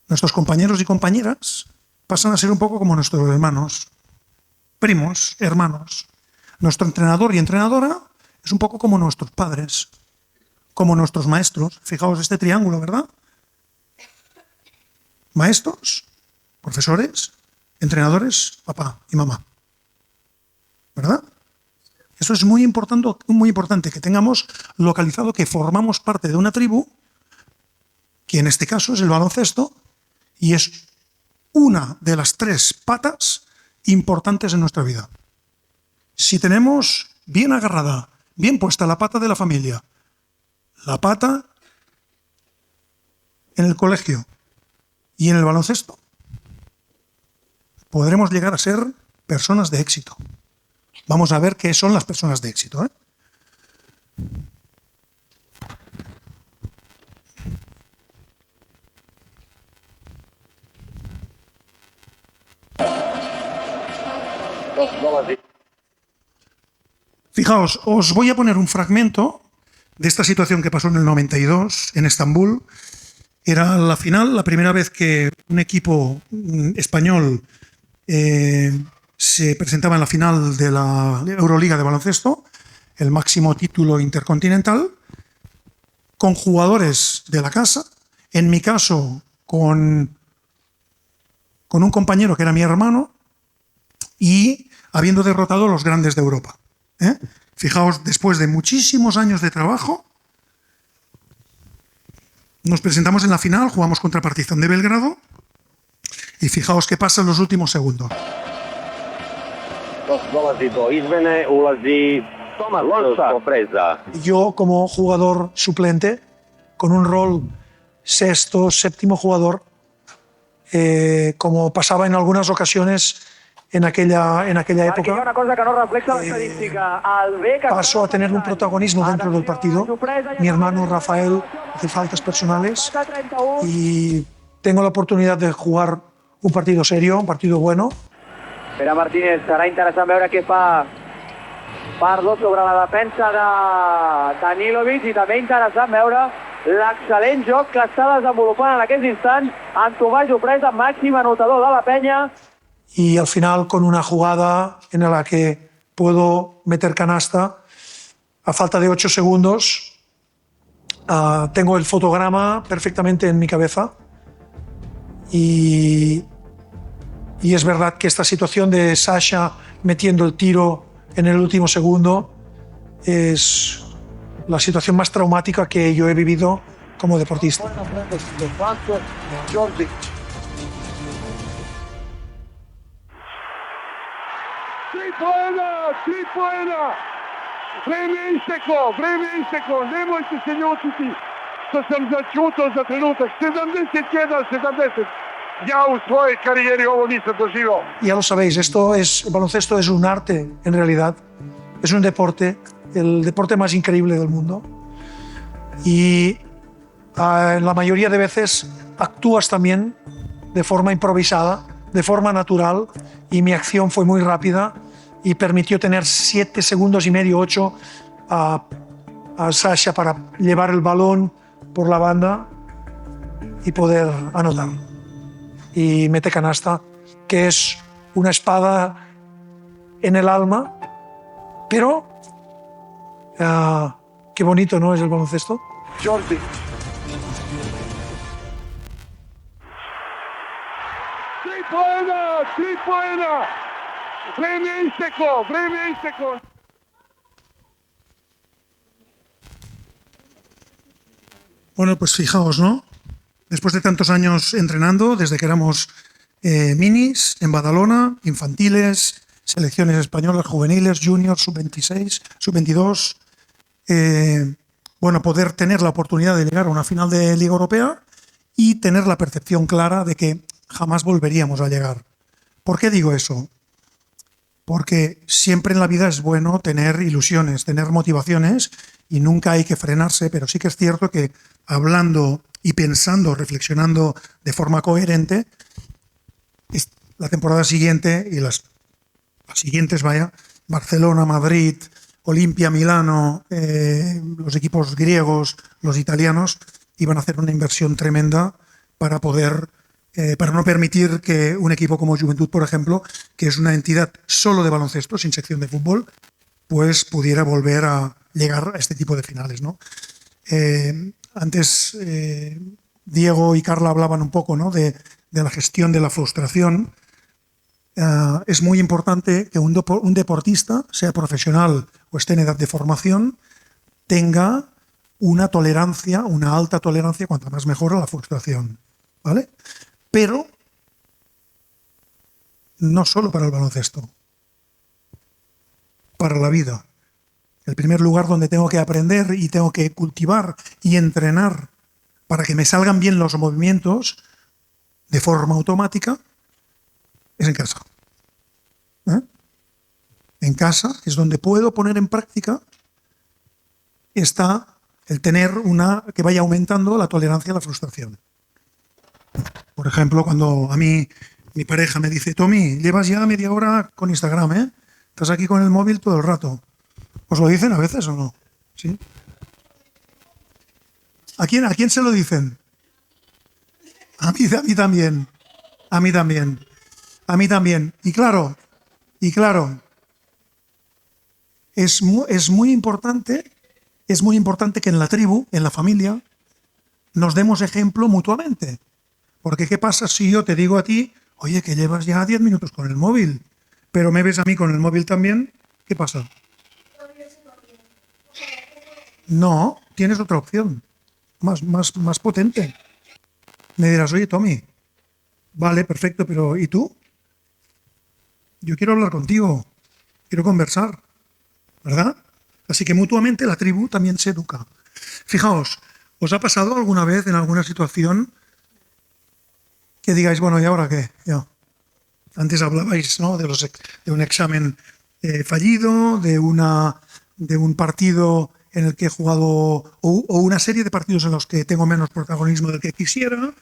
nuestros compañeros y compañeras pasan a ser un poco como nuestros hermanos, primos, hermanos. Nuestro entrenador y entrenadora es un poco como nuestros padres, como nuestros maestros. Fijaos este triángulo, ¿verdad? Maestros, profesores, entrenadores, papá y mamá. ¿Verdad? Eso es muy importante que tengamos localizado que formamos parte de una tribu, que en este caso es el baloncesto, y es una de las 3 patas importantes en nuestra vida. Si tenemos bien agarrada, bien puesta la pata de la familia, la pata en el colegio y en el baloncesto, podremos llegar a ser personas de éxito. Vamos a ver qué son las personas de éxito, ¿eh? Fijaos, os voy a poner un fragmento de esta situación que pasó en el 92 en Estambul. Era la final, la primera vez que un equipo español se presentaba en la final de la Euroliga de baloncesto. el máximo título intercontinental, con jugadores de la casa, en mi caso con un compañero que era mi hermano y habiendo derrotado a los grandes de Europa. Fijaos, después de muchísimos años de trabajo, nos presentamos en la final, jugamos contra Partizan de Belgrado y fijaos qué pasa en los últimos segundos. Yo como jugador suplente, con un rol sexto, séptimo jugador, como pasaba en algunas ocasiones en aquella época, paso a tener un protagonismo dentro del partido. Mi hermano Rafael hace faltas personales y tengo la oportunidad de jugar un partido serio, un partido bueno. Pere Martínez, serà interessant veure què fa Pardo sobre la defensa de Danilovic i també interessant veure l'excel·lent joc que està desenvolupant en aquest instant en Tomàs Llopresa, màxim anotador de la Penya. Y al final, con una jugada en la que puedo meter canasta, a falta de 8 segundos, tengo el fotograma perfectamente en mi cabeza. Y es verdad que esta situación de Sasha metiendo el tiro en el último segundo es la situación más traumática que yo he vivido como deportista. Tripoena! Vreme isteklo, nemojte se ljutiti što sam začutao za trenutak. 71-70. Ya u svojoj karijeri ovo nisam doživio. Ya lo sabéis, el baloncesto es un arte en realidad, es un deporte, el deporte más increíble del mundo. Y la mayoría de veces actúas también de forma improvisada, de forma natural, y mi acción fue muy rápida y permitió tener 7 segundos y medio, 8 a Sasha para llevar el balón por la banda y poder anotar. Y mete canasta, que es una espada en el alma, pero qué bonito, ¿no? Es el baloncesto. Jordi. Tripoena! Vreme isteklo. Bueno, pues fijaos, ¿no? Después de tantos años entrenando, desde que éramos minis, en Badalona, infantiles, selecciones españolas, juveniles, juniors, sub-26, sub-22, bueno, poder tener la oportunidad de llegar a una final de Liga Europea y tener la percepción clara de que jamás volveríamos a llegar. ¿Por qué digo eso? Porque siempre en la vida es bueno tener ilusiones, tener motivaciones y nunca hay que frenarse, pero sí que es cierto que hablando y pensando, reflexionando de forma coherente, la temporada siguiente y las siguientes, Barcelona, Madrid, Olimpia, Milano, los equipos griegos, los italianos, iban a hacer una inversión tremenda para poder, para no permitir que un equipo como Juventud, por ejemplo, que es una entidad solo de baloncesto, sin sección de fútbol, pues pudiera volver a llegar a este tipo de finales, ¿no? Antes Diego y Carla hablaban un poco, ¿no? de la gestión de la frustración. Es muy importante que un deportista, sea profesional o esté en edad de formación, tenga una tolerancia, una alta tolerancia, cuanto más mejor, a la frustración, ¿vale? Pero no solo para el baloncesto, para la vida. El primer lugar donde tengo que aprender y tengo que cultivar y entrenar para que me salgan bien los movimientos de forma automática es en casa. En casa es donde puedo poner en práctica el tener que vaya aumentando la tolerancia a la frustración. Por ejemplo, cuando a mí mi pareja me dice: Tommy, llevas ya media hora con Instagram, ¿eh? Estás aquí con el móvil todo el rato. ¿Os lo dicen a veces o no? ¿Sí? ¿A quién se lo dicen? A mí también. A mí también. Y claro, es muy importante que en la tribu, en la familia, nos demos ejemplo mutuamente. Porque ¿qué pasa si yo te digo a ti, oye, que llevas ya 10 minutos con el móvil, pero me ves a mí con el móvil también? ¿Qué pasa? No, tienes otra opción, más potente. Me dirás, oye, Tommy, vale, perfecto, pero ¿y tú? Yo quiero hablar contigo, quiero conversar, ¿verdad? Así que mutuamente la tribu también se educa. Fijaos, ¿os ha pasado alguna vez en alguna situación que digáis, bueno, ¿y ahora qué? Ya. Antes hablabais, ¿no?, de un examen fallido, de un partido en el que he jugado, o una serie de partidos en los que tengo menos protagonismo del que quisiera.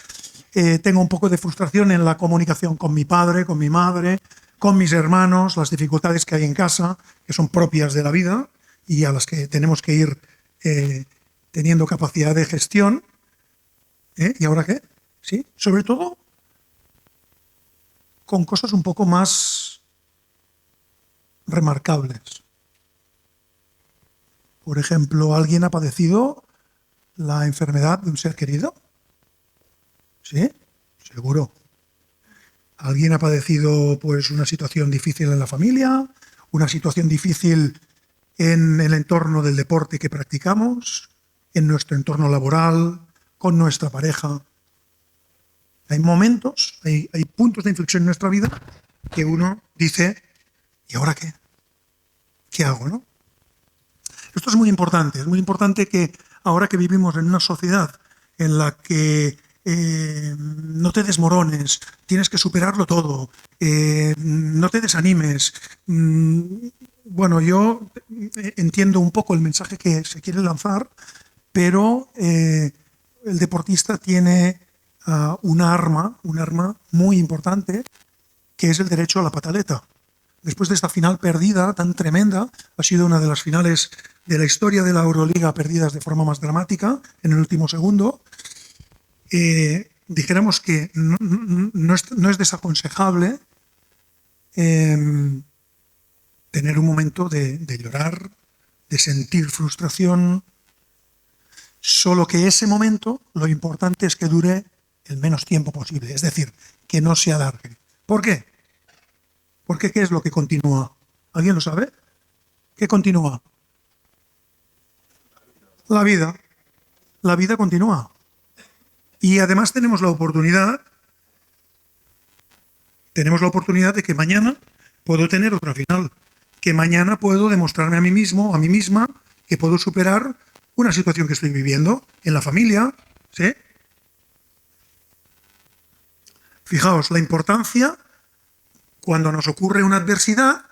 Tengo un poco de frustración en la comunicación con mi padre, con mi madre, con mis hermanos, las dificultades que hay en casa, que son propias de la vida y a las que tenemos que ir teniendo capacidad de gestión. ¿Y ahora qué? ¿Sí? Sobre todo con cosas un poco más remarcables. Por ejemplo, ¿alguien ha padecido la enfermedad de un ser querido? ¿Sí? Seguro. ¿Alguien ha padecido, pues, una situación difícil en la familia? ¿Una situación difícil en el entorno del deporte que practicamos? ¿En nuestro entorno laboral? ¿Con nuestra pareja? Hay momentos, hay puntos de inflexión en nuestra vida que uno dice, ¿y ahora qué? ¿Qué hago, no? Esto es muy importante que ahora que vivimos en una sociedad en la que no te desmorones, tienes que superarlo todo, no te desanimes. Bueno, yo entiendo un poco el mensaje que se quiere lanzar, pero el deportista tiene un arma muy importante, que es el derecho a la pataleta. Después de esta final perdida tan tremenda, ha sido una de las finales de la historia de la Euroliga perdidas de forma más dramática en el último segundo. Dijéramos que no es desaconsejable tener un momento de llorar, de sentir frustración, solo que ese momento lo importante es que dure el menos tiempo posible, es decir, que no se alargue. ¿Por qué? Porque ¿qué es lo que continúa? ¿Alguien lo sabe? ¿Qué continúa? La vida. La vida continúa. Y además tenemos la oportunidad de que mañana puedo tener otra final, que mañana puedo demostrarme a mí mismo, a mí misma, que puedo superar una situación que estoy viviendo en la familia, ¿sí? Fijaos, la importancia cuando nos ocurre una adversidad,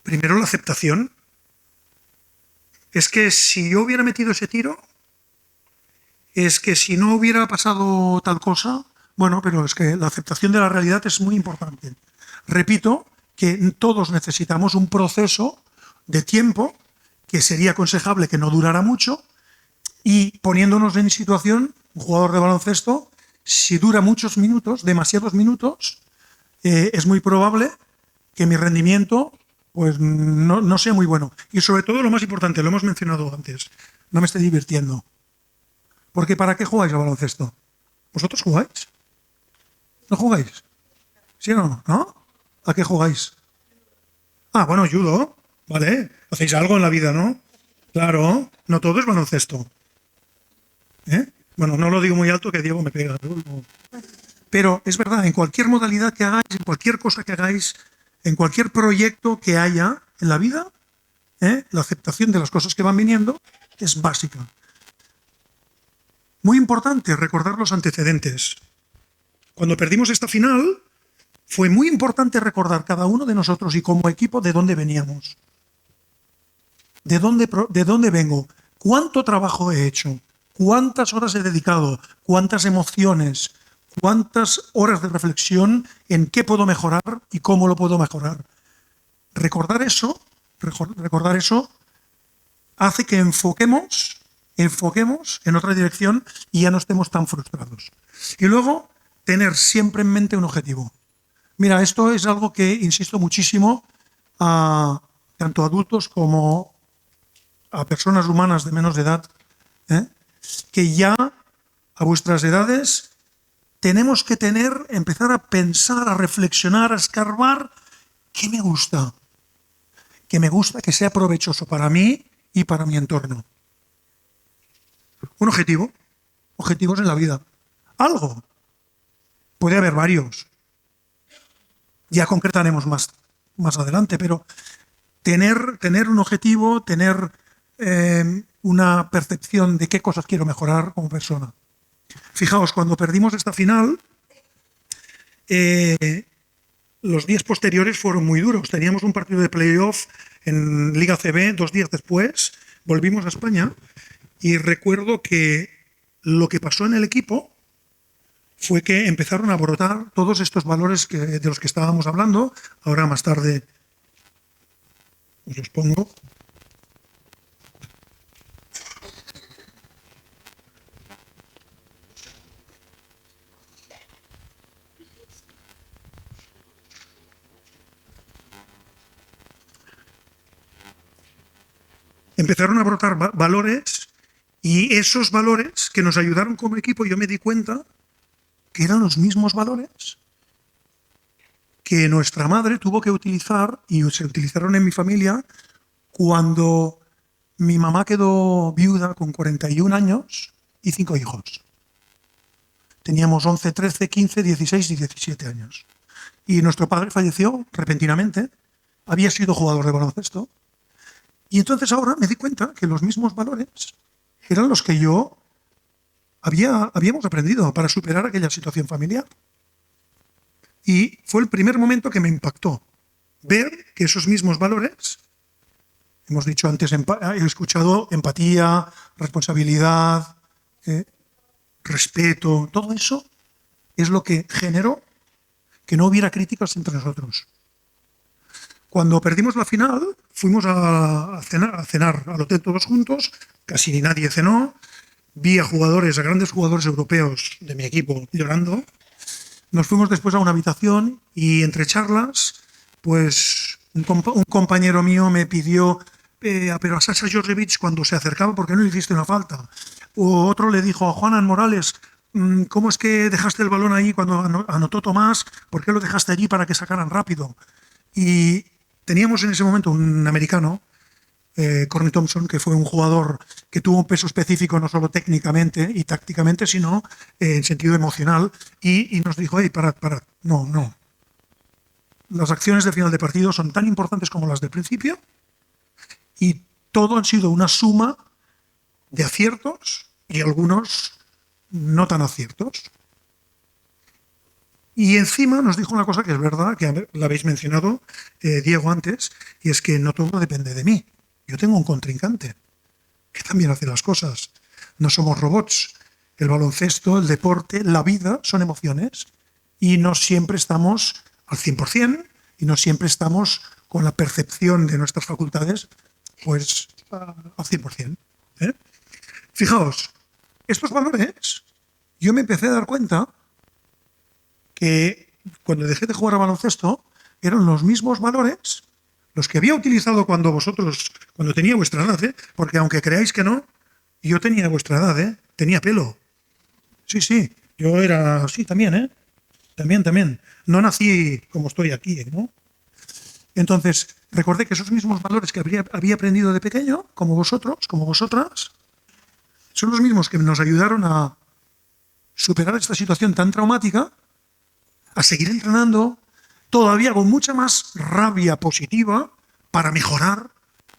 primero la aceptación. Es que si yo hubiera metido ese tiro, es que si no hubiera pasado tal cosa, bueno, pero es que la aceptación de la realidad es muy importante. Repito que todos necesitamos un proceso de tiempo que sería aconsejable que no durara mucho, y poniéndonos en situación, un jugador de baloncesto, si dura muchos minutos, demasiados minutos, es muy probable que mi rendimiento pues no sea muy bueno. Y sobre todo, lo más importante, lo hemos mencionado antes, no me estoy divirtiendo. Porque ¿para qué jugáis al baloncesto? ¿Vosotros jugáis? ¿No jugáis? ¿Sí o no? ¿No? ¿A qué jugáis? Ah, bueno, judo, ¿vale? Hacéis algo en la vida, ¿no? Claro, no todo es baloncesto. Bueno, no lo digo muy alto que Diego me pega. Pero es verdad, en cualquier modalidad que hagáis, en cualquier cosa que hagáis, en cualquier proyecto que haya en la vida, la aceptación de las cosas que van viniendo es básica. Muy importante recordar los antecedentes. Cuando perdimos esta final, fue muy importante recordar cada uno de nosotros y como equipo de dónde veníamos. ¿De dónde vengo? ¿Cuánto trabajo he hecho? ¿Cuántas horas he dedicado? ¿Cuántas emociones? ¿Cuántas horas de reflexión en qué puedo mejorar y cómo lo puedo mejorar? Recordar eso hace que enfoquemos en otra dirección y ya no estemos tan frustrados. Y luego, tener siempre en mente un objetivo. Mira, esto es algo que insisto muchísimo a tanto a adultos como a personas humanas de menos edad, que ya a vuestras edades tenemos que empezar a pensar, a reflexionar, a escarbar qué me gusta. Que me gusta, que sea provechoso para mí y para mi entorno. Un objetivo, objetivos en la vida. Algo. Puede haber varios. Ya concretaremos más adelante, pero tener un objetivo, tener una percepción de qué cosas quiero mejorar como persona. Fijaos, cuando perdimos esta final, los días posteriores fueron muy duros. Teníamos un partido de playoff en Liga CB 2 días después, volvimos a España y recuerdo que lo que pasó en el equipo fue que empezaron a brotar todos estos valores de los que estábamos hablando. Ahora más tarde os los pongo. Empezaron a brotar valores y esos valores que nos ayudaron como equipo, yo me di cuenta que eran los mismos valores que nuestra madre tuvo que utilizar y se utilizaron en mi familia cuando mi mamá quedó viuda con 41 años y 5 hijos. Teníamos 11, 13, 15, 16 y 17 años. Y nuestro padre falleció repentinamente. Había sido jugador de baloncesto. Y entonces ahora me di cuenta que los mismos valores eran los que habíamos aprendido para superar aquella situación familiar. Y fue el primer momento que me impactó ver que esos mismos valores, hemos dicho antes, he escuchado empatía, responsabilidad, respeto, todo eso es lo que generó que no hubiera críticas entre nosotros. Cuando perdimos la final, fuimos a cenar al hotel todos juntos, casi nadie cenó, vi a grandes jugadores europeos de mi equipo llorando. Nos fuimos después a una habitación y entre charlas, pues un compañero mío me pidió, pero a Sasha Djordjevic cuando se acercaba, ¿por qué no le hiciste una falta? O otro le dijo a Juanan Morales, ¿cómo es que dejaste el balón ahí cuando anotó Tomás? ¿Por qué lo dejaste allí para que sacaran rápido? Y teníamos en ese momento un americano, Corny Thompson, que fue un jugador que tuvo un peso específico no solo técnicamente y tácticamente, sino en sentido emocional, y nos dijo, parad, no. Las acciones de final de partido son tan importantes como las del principio y todo han sido una suma de aciertos y algunos no tan aciertos. Y encima nos dijo una cosa que es verdad, que la habéis mencionado, Diego, antes, y es que no todo depende de mí. Yo tengo un contrincante que también hace las cosas. No somos robots. El baloncesto, el deporte, la vida son emociones y no siempre estamos al 100% y no siempre estamos con la percepción de nuestras facultades pues al 100%. Fijaos, estos valores, yo me empecé a dar cuenta que cuando dejé de jugar a baloncesto eran los mismos valores los que había utilizado cuando tenía vuestra edad, porque aunque creáis que no, yo tenía vuestra edad, tenía pelo. Sí, yo era así también, También. No nací como estoy aquí, ¿no? Entonces, recordé que esos mismos valores que había aprendido de pequeño, como vosotros, como vosotras, son los mismos que nos ayudaron a superar esta situación tan traumática, a seguir entrenando, todavía con mucha más rabia positiva para mejorar,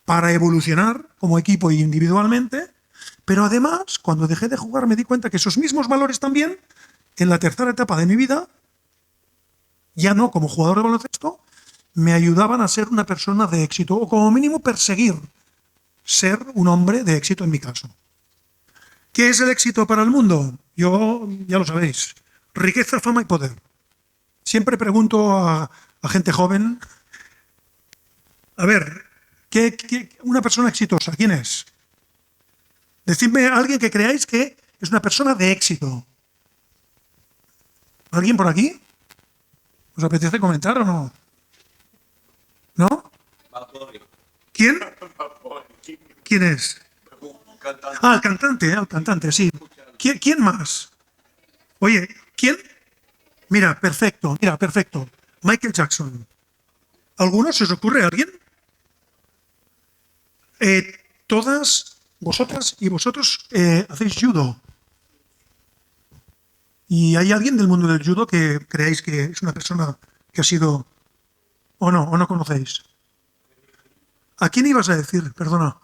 para evolucionar como equipo e individualmente, pero además, cuando dejé de jugar me di cuenta que esos mismos valores también, en la tercera etapa de mi vida, ya no como jugador de baloncesto, me ayudaban a ser una persona de éxito, o como mínimo perseguir ser un hombre de éxito en mi caso. ¿Qué es el éxito para el mundo? Yo, ya lo sabéis, riqueza, fama y poder. Siempre pregunto a gente joven, a ver, una persona exitosa, ¿quién es? Decidme a alguien que creáis que es una persona de éxito. ¿Alguien por aquí? ¿Os apetece comentar o no? ¿No? ¿Quién? ¿Quién es? Ah, el cantante, sí. ¿Quién más? Oye, ¿quién? Mira, perfecto. Michael Jackson. ¿Alguno se os ocurre alguien? Todas vosotras y vosotros hacéis judo. ¿Y hay alguien del mundo del judo que creáis que es una persona que ha sido... o no conocéis? ¿A quién ibas a decir? Perdona.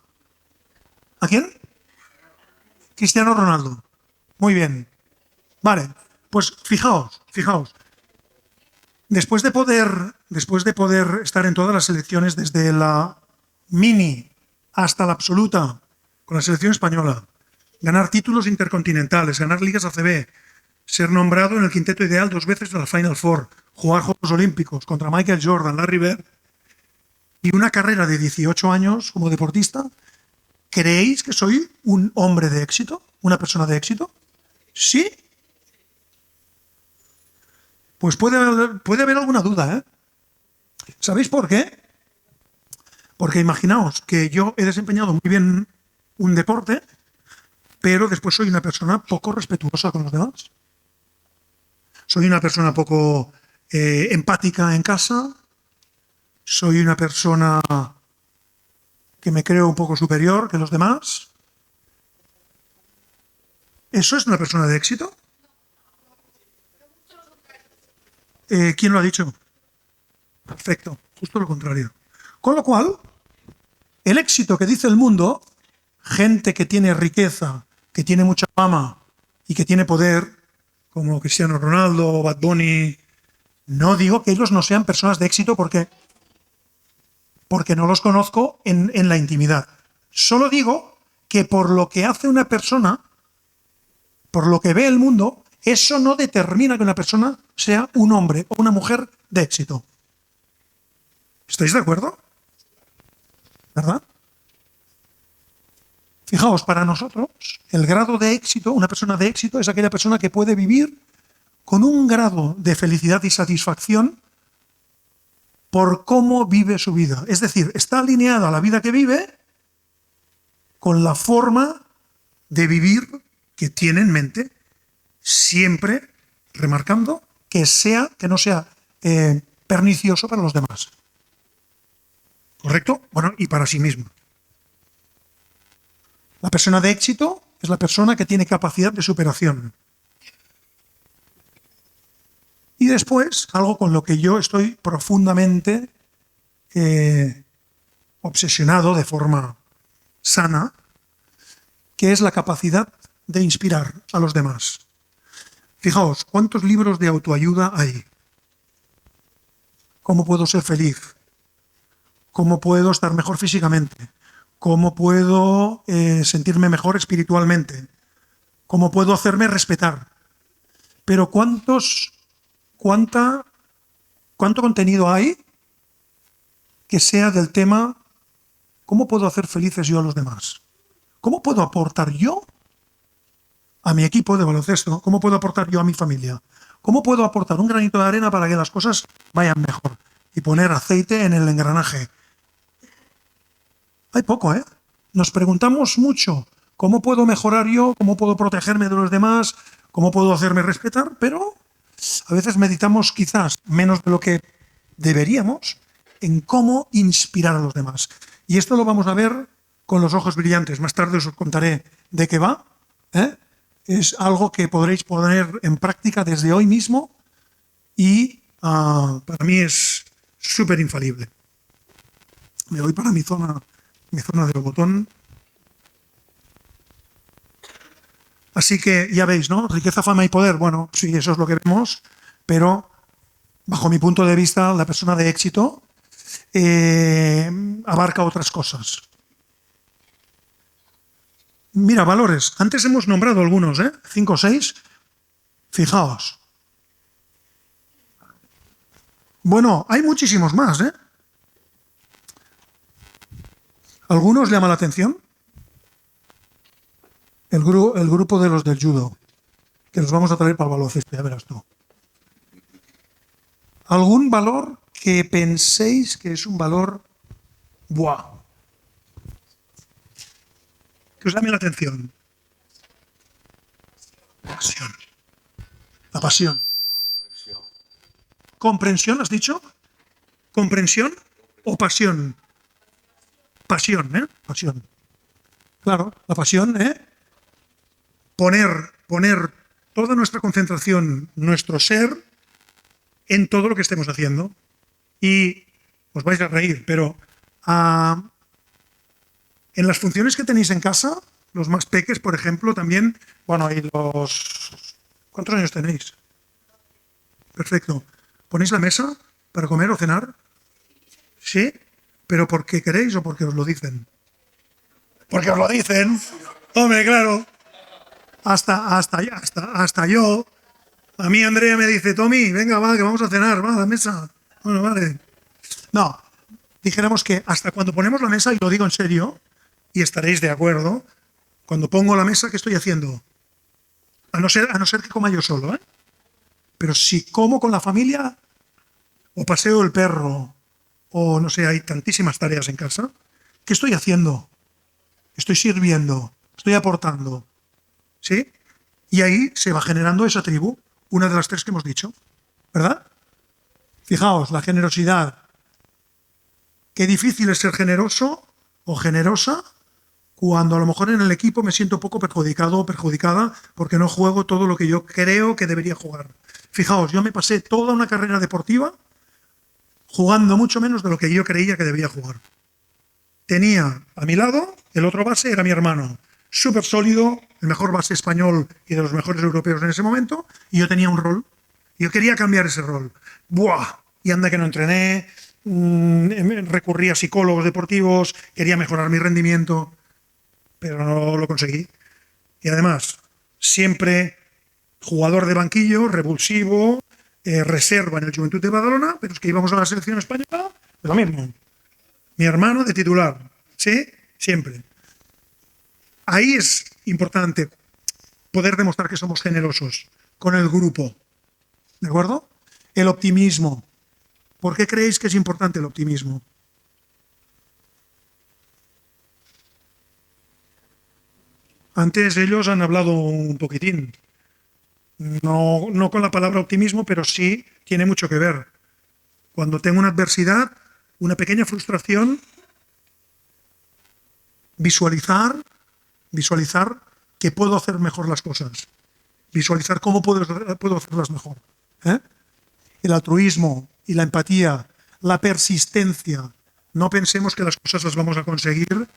¿A quién? Cristiano Ronaldo. Muy bien. Vale, pues fijaos. Después de poder estar en todas las selecciones, desde la mini hasta la absoluta, con la selección española, ganar títulos intercontinentales, ganar ligas ACB, ser nombrado en el quinteto ideal 2 veces en la Final Four, jugar Juegos Olímpicos contra Michael Jordan, Larry Bird, y una carrera de 18 años como deportista, ¿creéis que soy un hombre de éxito? ¿Una persona de éxito? ¿Sí? Pues puede haber alguna duda, ¿eh? ¿Sabéis por qué? Porque imaginaos que yo he desempeñado muy bien un deporte, pero después soy una persona poco respetuosa con los demás. Soy una persona poco empática en casa. Soy una persona que me creo un poco superior que los demás. ¿Eso es una persona de éxito? ¿Quién lo ha dicho? Perfecto, justo lo contrario. Con lo cual, el éxito que dice el mundo, gente que tiene riqueza, que tiene mucha fama y que tiene poder, como Cristiano Ronaldo o Bad Bunny, no digo que ellos no sean personas de éxito porque no los conozco en la intimidad. Solo digo que por lo que hace una persona, por lo que ve el mundo, eso no determina que una persona sea un hombre o una mujer de éxito. ¿Estáis de acuerdo? ¿Verdad? Fijaos, para nosotros, el grado de éxito, una persona de éxito es aquella persona que puede vivir con un grado de felicidad y satisfacción por cómo vive su vida. Es decir, está alineada la vida que vive con la forma de vivir que tiene en mente, siempre remarcando que no sea pernicioso para los demás. ¿Correcto? Bueno, y para sí mismo. La persona de éxito es la persona que tiene capacidad de superación. Y después, algo con lo que yo estoy profundamente obsesionado de forma sana, que es la capacidad de inspirar a los demás. Fijaos, ¿cuántos libros de autoayuda hay? ¿Cómo puedo ser feliz? ¿Cómo puedo estar mejor físicamente? ¿Cómo puedo sentirme mejor espiritualmente? ¿Cómo puedo hacerme respetar? Pero ¿cuánto contenido hay que sea del tema ¿cómo puedo hacer felices yo a los demás? ¿Cómo puedo aportar yo a mi equipo de baloncesto? ¿Cómo puedo aportar yo a mi familia? ¿Cómo puedo aportar un granito de arena para que las cosas vayan mejor? Y poner aceite en el engranaje. Hay poco, ¿eh? Nos preguntamos mucho cómo puedo mejorar yo, cómo puedo protegerme de los demás, cómo puedo hacerme respetar, pero a veces meditamos quizás menos de lo que deberíamos en cómo inspirar a los demás. Y esto lo vamos a ver con los ojos brillantes. Más tarde os contaré de qué va. Es algo que podréis poner en práctica desde hoy mismo y para mí es súper infalible. Me voy para mi zona del botón. Así que ya veis, ¿no? Riqueza, fama y poder. Bueno, sí, eso es lo que vemos, pero bajo mi punto de vista, la persona de éxito abarca otras cosas. Mira, valores. Antes hemos nombrado algunos, 5 o 6. Fijaos. Bueno, hay muchísimos más, ¿Algunos llama la atención? El grupo de los del judo, que los vamos a traer para el baloncesto, ya verás tú. ¿Algún valor que penséis que es un valor, Que os llame la atención. Pasión. La pasión. ¿Comprensión, has dicho? ¿Comprensión o pasión? Pasión, ¿eh? Pasión. Claro, la pasión, ¿eh? Poner toda nuestra concentración, nuestro ser, en todo lo que estemos haciendo. Y os vais a reír, pero en las funciones que tenéis en casa, los más peques, por ejemplo, también, bueno, y los... ¿Cuántos años tenéis? Perfecto. ¿Ponéis la mesa para comer o cenar? ¿Sí? ¿Pero porque queréis o porque os lo dicen? Porque os lo dicen. Hombre, claro. Hasta yo. A mí Andrea me dice, Tommy, venga, va, que vamos a cenar, va, a la mesa. Bueno, vale. No, dijéramos que hasta cuando ponemos la mesa, y lo digo en serio, y estaréis de acuerdo, cuando pongo la mesa, ¿qué estoy haciendo? A no ser que coma yo solo, ¿eh? Pero si como con la familia, o paseo el perro, o no sé, hay tantísimas tareas en casa, ¿qué estoy haciendo? Estoy sirviendo, estoy aportando, ¿sí? Y ahí se va generando esa tribu, una de las tres que hemos dicho, ¿verdad? Fijaos, la generosidad. Qué difícil es ser generoso o generosa cuando a lo mejor en el equipo me siento un poco perjudicado o perjudicada porque no juego todo lo que yo creo que debería jugar. Fijaos, yo me pasé toda una carrera deportiva jugando mucho menos de lo que yo creía que debía jugar. Tenía a mi lado, el otro base era mi hermano, súper sólido, el mejor base español y de los mejores europeos en ese momento, y yo tenía un rol. Yo quería cambiar ese rol. ¡Buah! Y anda que no entrené, recurrí a psicólogos deportivos, quería mejorar mi rendimiento, pero no lo conseguí. Y además, siempre jugador de banquillo, revulsivo, reserva en el Juventud de Badalona, pero es que íbamos a la selección española, lo mismo. Mi hermano de titular, ¿sí? Siempre. Ahí es importante poder demostrar que somos generosos con el grupo, ¿de acuerdo? El optimismo. ¿Por qué creéis que es importante el optimismo? Antes ellos han hablado un poquitín. No con la palabra optimismo, pero sí tiene mucho que ver. Cuando tengo una adversidad, una pequeña frustración, visualizar que puedo hacer mejor las cosas. Visualizar cómo puedo hacerlas mejor. El altruismo y la empatía, la persistencia. No pensemos que las cosas las vamos a conseguir.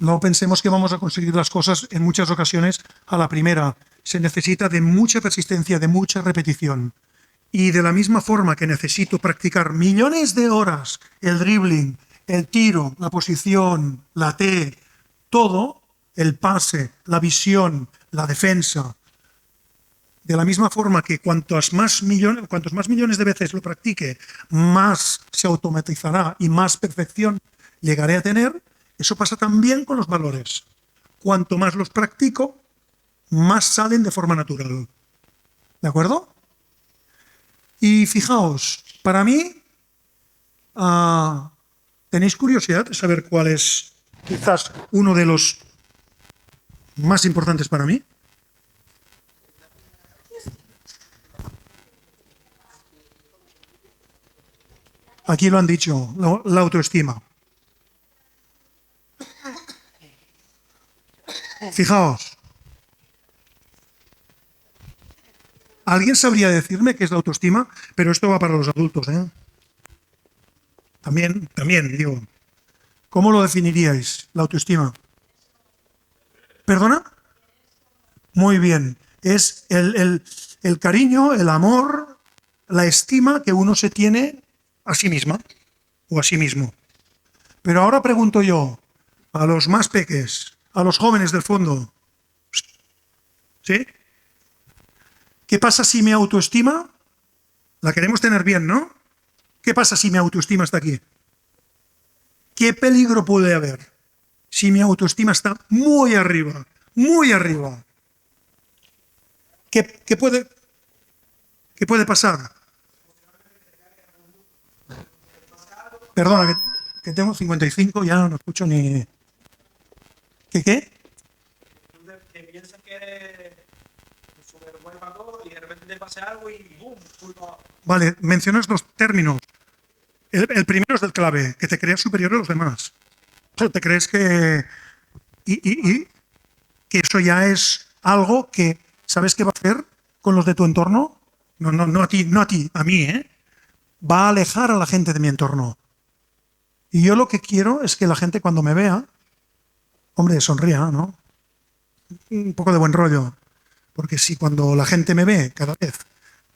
No pensemos que vamos a conseguir las cosas en muchas ocasiones a la primera. Se necesita de mucha persistencia, de mucha repetición. Y de la misma forma que necesito practicar millones de horas el dribbling, el tiro, la posición, la T, todo, el pase, la visión, la defensa. De la misma forma que cuantos más millones de veces lo practique, más se automatizará y más perfección llegaré a tener. Eso pasa también con los valores. Cuanto más los practico, más salen de forma natural. ¿De acuerdo? Y fijaos, para mí, ¿tenéis curiosidad de saber cuál es quizás uno de los más importantes para mí? Aquí lo han dicho, la autoestima. Fijaos, ¿alguien sabría decirme qué es la autoestima? Pero esto va para los adultos, ¿eh? También, digo. ¿Cómo lo definiríais, la autoestima? ¿Perdona? Muy bien. Es el cariño, el amor, la estima que uno se tiene a sí misma o a sí mismo. Pero ahora pregunto yo, a los más peques, a los jóvenes del fondo, ¿sí? ¿Qué pasa si mi autoestima la queremos tener bien, ¿no? ¿Qué pasa si mi autoestima está aquí? ¿Qué peligro puede haber si mi autoestima está muy arriba, muy arriba? ¿Qué puede pasar? Perdona, que tengo 55, ya no escucho ni... ¿Qué? Que piensas que eres un súper buen jugador y de repente te pase algo y ¡bum! Vale, mencionas dos términos. El primero es el clave, que te creas superior a los demás. Te crees que... Y que eso ya es algo que sabes qué va a hacer con los de tu entorno. No a ti, a mí, ¿eh? Va a alejar a la gente de mi entorno. Y yo lo que quiero es que la gente cuando me vea, hombre, sonría, ¿no? Un poco de buen rollo. Porque si cuando la gente me ve cada vez,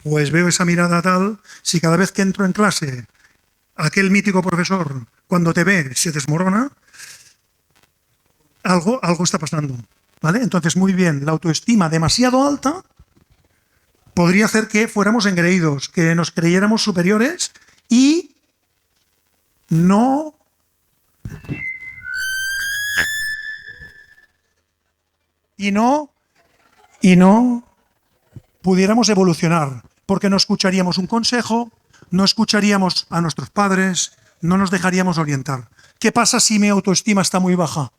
pues veo esa mirada tal, si cada vez que entro en clase, aquel mítico profesor, cuando te ve, se desmorona, algo está pasando, ¿vale? Entonces, muy bien, la autoestima demasiado alta podría hacer que fuéramos engreídos, que nos creyéramos superiores y no pudiéramos evolucionar, porque no escucharíamos un consejo, no escucharíamos a nuestros padres, no nos dejaríamos orientar. ¿Qué pasa si mi autoestima está muy baja?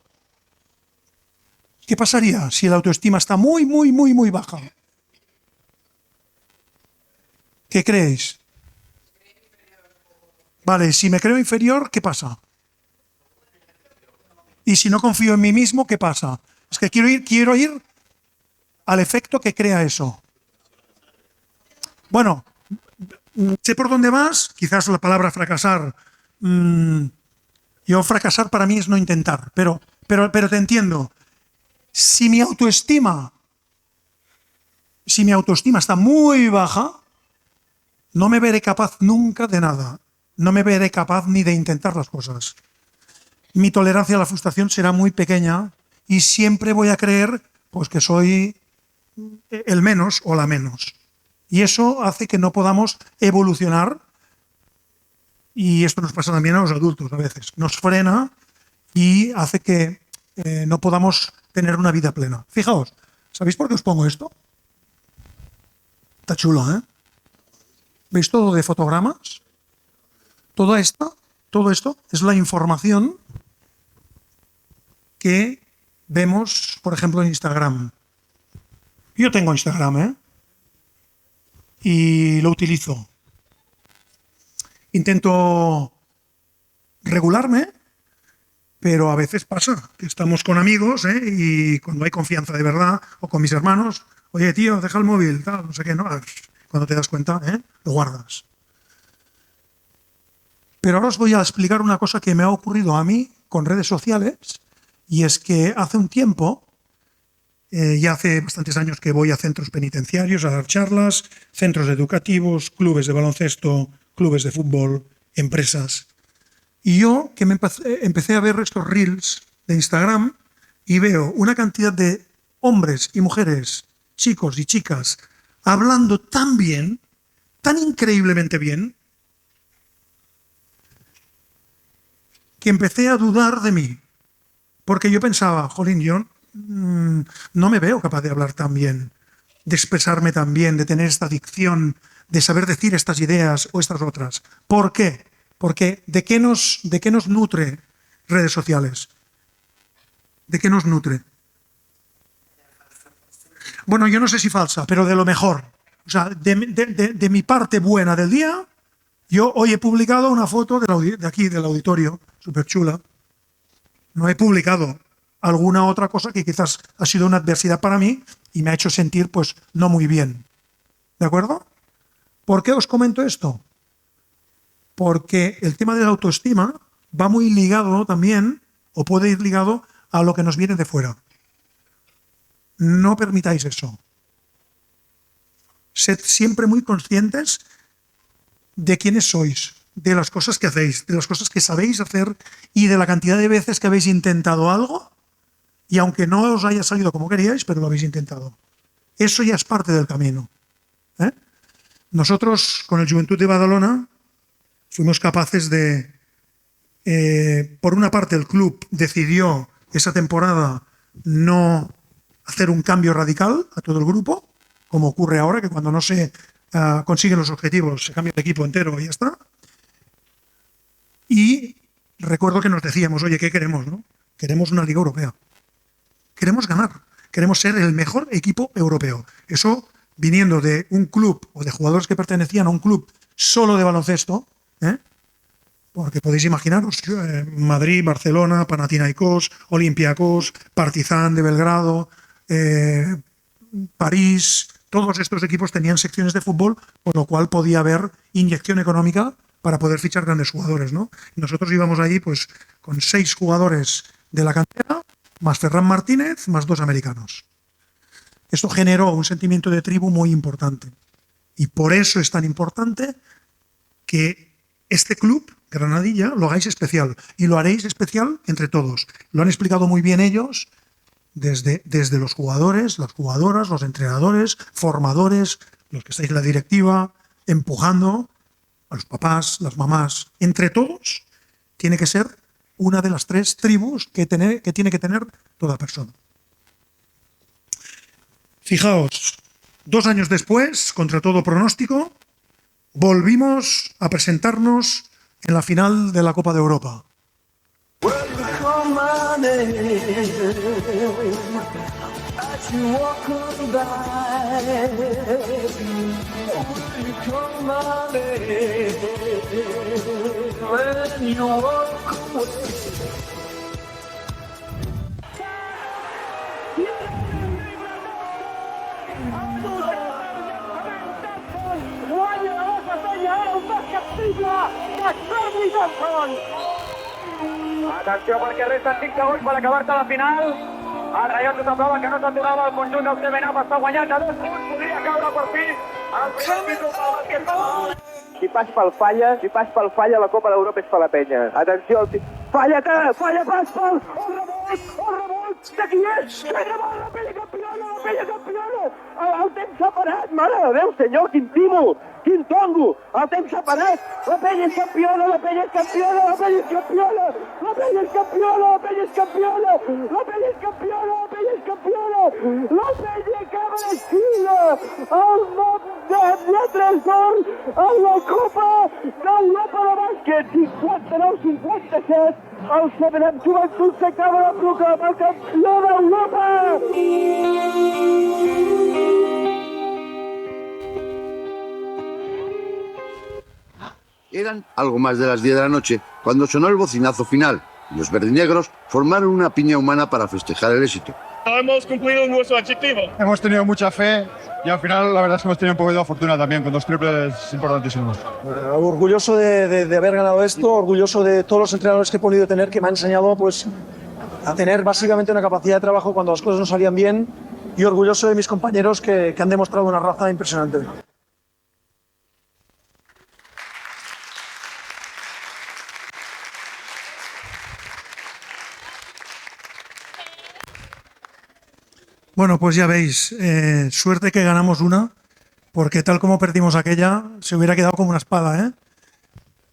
¿Qué pasaría si la autoestima está muy, muy, muy, muy baja? ¿Qué creéis? Vale, si me creo inferior, ¿qué pasa? Y si no confío en mí mismo, ¿qué pasa? Es que quiero ir al efecto que crea eso. Bueno, sé por dónde vas, quizás la palabra fracasar. Yo fracasar para mí es no intentar, pero te entiendo. Si mi autoestima está muy baja, no me veré capaz nunca de nada. No me veré capaz ni de intentar las cosas. Mi tolerancia a la frustración será muy pequeña y siempre voy a creer pues, que soy el menos o la menos. Y eso hace que no podamos evolucionar, y esto nos pasa también a los adultos a veces. Nos frena y hace que no podamos tener una vida plena. Fijaos, ¿sabéis por qué os pongo esto? Está chulo, ¿eh? ¿Veis todo de fotogramas? Todo esto es la información que vemos, por ejemplo, en Instagram. Yo tengo Instagram, ¿eh? Y lo utilizo. Intento regularme, pero a veces pasa que estamos con amigos, ¿eh? Y cuando hay confianza de verdad, o con mis hermanos, oye, tío, deja el móvil, tal, no sé qué, no. Cuando te das cuenta, ¿eh? Lo guardas. Pero ahora os voy a explicar una cosa que me ha ocurrido a mí con redes sociales, y es que hace un tiempo, ya hace bastantes años que voy a centros penitenciarios a dar charlas, centros educativos, clubes de baloncesto, clubes de fútbol, empresas. Y yo que empecé a ver estos reels de Instagram y veo una cantidad de hombres y mujeres, chicos y chicas, hablando tan bien, tan increíblemente bien, que empecé a dudar de mí. Porque yo pensaba, jolín, yo no me veo capaz de hablar tan bien, de expresarme tan bien, de tener esta dicción, de saber decir estas ideas o estas otras. ¿Por qué? Porque ¿de qué nos nutre redes sociales? ¿De qué nos nutre? Bueno, yo no sé si falsa, pero de lo mejor. O sea, de mi parte buena del día, yo hoy he publicado una foto de aquí, del auditorio, súper chula. No he publicado alguna otra cosa que quizás ha sido una adversidad para mí y me ha hecho sentir, pues, no muy bien. ¿De acuerdo? ¿Por qué os comento esto? Porque el tema de la autoestima va muy ligado también, o puede ir ligado, a lo que nos viene de fuera. No permitáis eso. Sed siempre muy conscientes de quiénes sois, de las cosas que hacéis, de las cosas que sabéis hacer y de la cantidad de veces que habéis intentado algo y aunque no os haya salido como queríais, pero lo habéis intentado. Eso ya es parte del camino. ¿Eh? Nosotros, con el Juventud de Badalona, fuimos capaces de... por una parte, el club decidió esa temporada no hacer un cambio radical a todo el grupo, como ocurre ahora, que cuando no se consiguen los objetivos se cambia el equipo entero y ya está. Y recuerdo que nos decíamos, oye, ¿qué queremos, no? Queremos una Liga Europea. Queremos ganar. Queremos ser el mejor equipo europeo. Eso viniendo de un club o de jugadores que pertenecían a un club solo de baloncesto, porque podéis imaginaros, Madrid, Barcelona, Panathinaikos, Olympiacos, Partizan de Belgrado, París, todos estos equipos tenían secciones de fútbol, con lo cual podía haber inyección económica para poder fichar grandes jugadores, ¿no? Nosotros íbamos allí pues con 6 jugadores de la cantera, más Ferran Martínez, más 2 americanos. Esto generó un sentimiento de tribu muy importante. Y por eso es tan importante que este club, Granadilla, lo hagáis especial. Y lo haréis especial entre todos. Lo han explicado muy bien ellos, desde los jugadores, las jugadoras, los entrenadores, formadores, los que estáis en la directiva, empujando a los papás, las mamás. Entre todos, tiene que ser una de las 3 tribus que tiene que tener toda persona. Fijaos, 2 años después, contra todo pronóstico, volvimos a presentarnos en la final de la Copa de Europa. Atenció perquè resten 5 segons per acabar-se la final. El Rayot us aprova que no s'aturava el conjunt del CBNAP, està guanyat a 2 punts, podria caure per fi el primer títol del basquetbol. Si pas pel falla, la Copa d'Europa és per la penya. Atenció, falla pas pel... El revolt, de qui és? La penya campiona! El temps s'ha parat, mare de Déu, senyor, quin timo, quin tongo, el temps s'ha parat, la penya és campiona, la penya és campiona, la penya és campiona, la penya és campiona, la penya és campiona, la penya és campiona, la penya és campiona, la penya acaba de escriure el nom de lletres d'or en la Copa d'Europa de bàsquet, 59-57, el CBNAP Joventut s'acaba de proclamar campió d'Europa! Eran algo más de las 10 de la noche cuando sonó el bocinazo final y los verdinegros formaron una piña humana para festejar el éxito. Hemos cumplido nuestro objetivo. Hemos tenido mucha fe y al final la verdad es que hemos tenido un poco de fortuna también con 2 triples importantísimos. Orgulloso de haber ganado esto, orgulloso de todos los entrenadores que he podido tener que me han enseñado pues, a tener básicamente una capacidad de trabajo cuando las cosas no salían bien y orgulloso de mis compañeros que han demostrado una raza impresionante. Bueno, pues ya veis, suerte que ganamos una, porque tal como perdimos aquella, se hubiera quedado como una espada, ¿eh?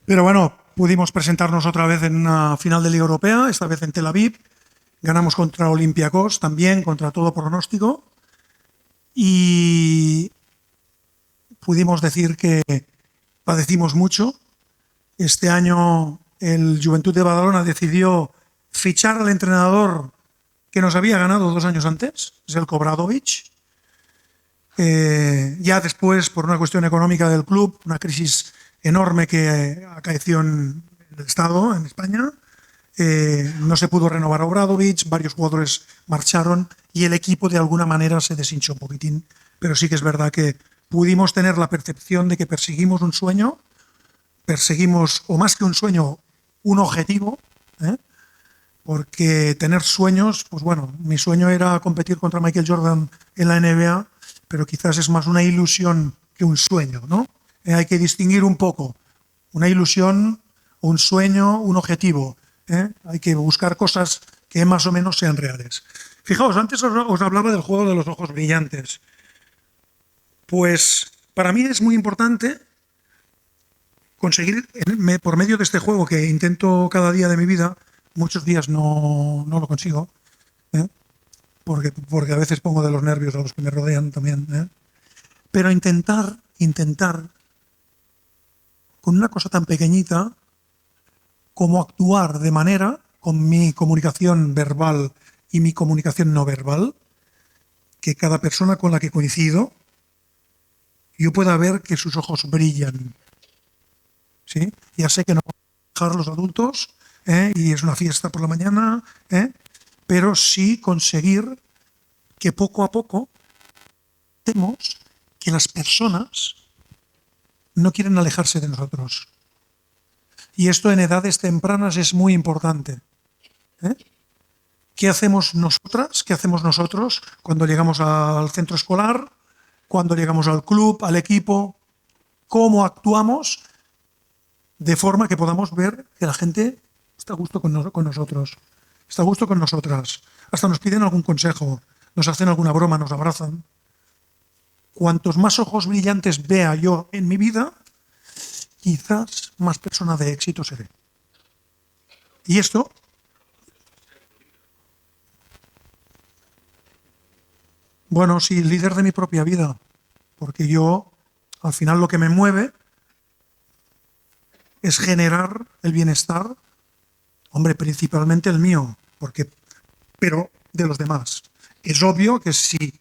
Pero bueno, pudimos presentarnos otra vez en una final de Liga Europea, esta vez en Tel Aviv, ganamos contra Olympiacos, también contra todo pronóstico, y pudimos decir que padecimos mucho. Este año el Joventut de Badalona decidió fichar al entrenador que nos había ganado 2 años antes, Željko Obradović. Ya después, por una cuestión económica del club, una crisis enorme que acaeció en el Estado, en España, no se pudo renovar a Obradović, varios jugadores marcharon y el equipo de alguna manera se deshinchó un poquitín. Pero sí que es verdad que pudimos tener la percepción de que perseguimos un sueño, o más que un sueño, un objetivo, porque tener sueños, pues bueno, mi sueño era competir contra Michael Jordan en la NBA, pero quizás es más una ilusión que un sueño, ¿no? Hay que distinguir un poco una ilusión, un sueño, un objetivo. Hay que buscar cosas que más o menos sean reales. Fijaos, antes os hablaba del juego de los ojos brillantes. Pues para mí es muy importante conseguir, por medio de este juego que intento cada día de mi vida, muchos días no lo consigo, porque a veces pongo de los nervios a los que me rodean también, Pero intentar con una cosa tan pequeñita como actuar de manera, con mi comunicación verbal y mi comunicación no verbal, que cada persona con la que coincido, yo pueda ver que sus ojos brillan. ¿Sí? Ya sé que no puedo dejar los adultos, y es una fiesta por la mañana, pero sí conseguir que poco a poco vemos que las personas no quieren alejarse de nosotros. Y esto en edades tempranas es muy importante. ¿Qué hacemos nosotras? ¿Qué hacemos nosotros cuando llegamos al centro escolar? Cuando llegamos al club, al equipo. ¿Cómo actuamos de forma que podamos ver que la gente está a gusto con nosotros? Está a gusto con nosotras. Hasta nos piden algún consejo, nos hacen alguna broma, nos abrazan. Cuantos más ojos brillantes vea yo en mi vida, quizás más persona de éxito seré. Y esto, bueno, sí, líder de mi propia vida, porque yo, al final, lo que me mueve es generar el bienestar, hombre, principalmente el mío, pero de los demás. Es obvio que si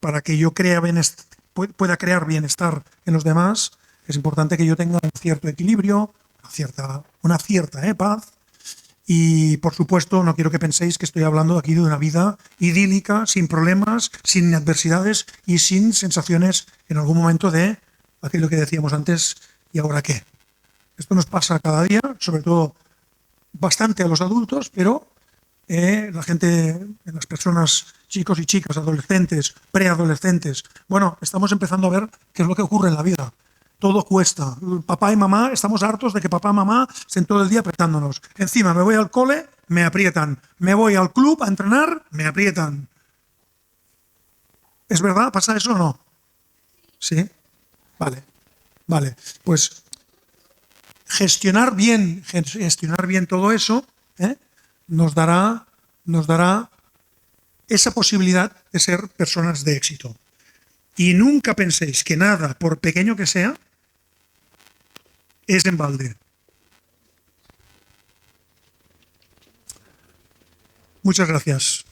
para que yo pueda crear bienestar en los demás, es importante que yo tenga un cierto equilibrio, una cierta paz. Y, por supuesto, no quiero que penséis que estoy hablando aquí de una vida idílica, sin problemas, sin adversidades y sin sensaciones en algún momento de aquello que decíamos antes, ¿y ahora qué? Esto nos pasa cada día, sobre todo bastante a los adultos, pero la gente, las personas, chicos y chicas, adolescentes, preadolescentes, bueno, estamos empezando a ver qué es lo que ocurre en la vida. Todo cuesta. Papá y mamá, estamos hartos de que papá y mamá estén todo el día apretándonos. Encima me voy al cole, me aprietan. Me voy al club a entrenar, me aprietan. ¿Es verdad? ¿Pasa eso o no? ¿Sí? Vale. Pues gestionar bien todo eso nos dará esa posibilidad de ser personas de éxito. Y nunca penséis que nada, por pequeño que sea, es en balde. Muchas gracias.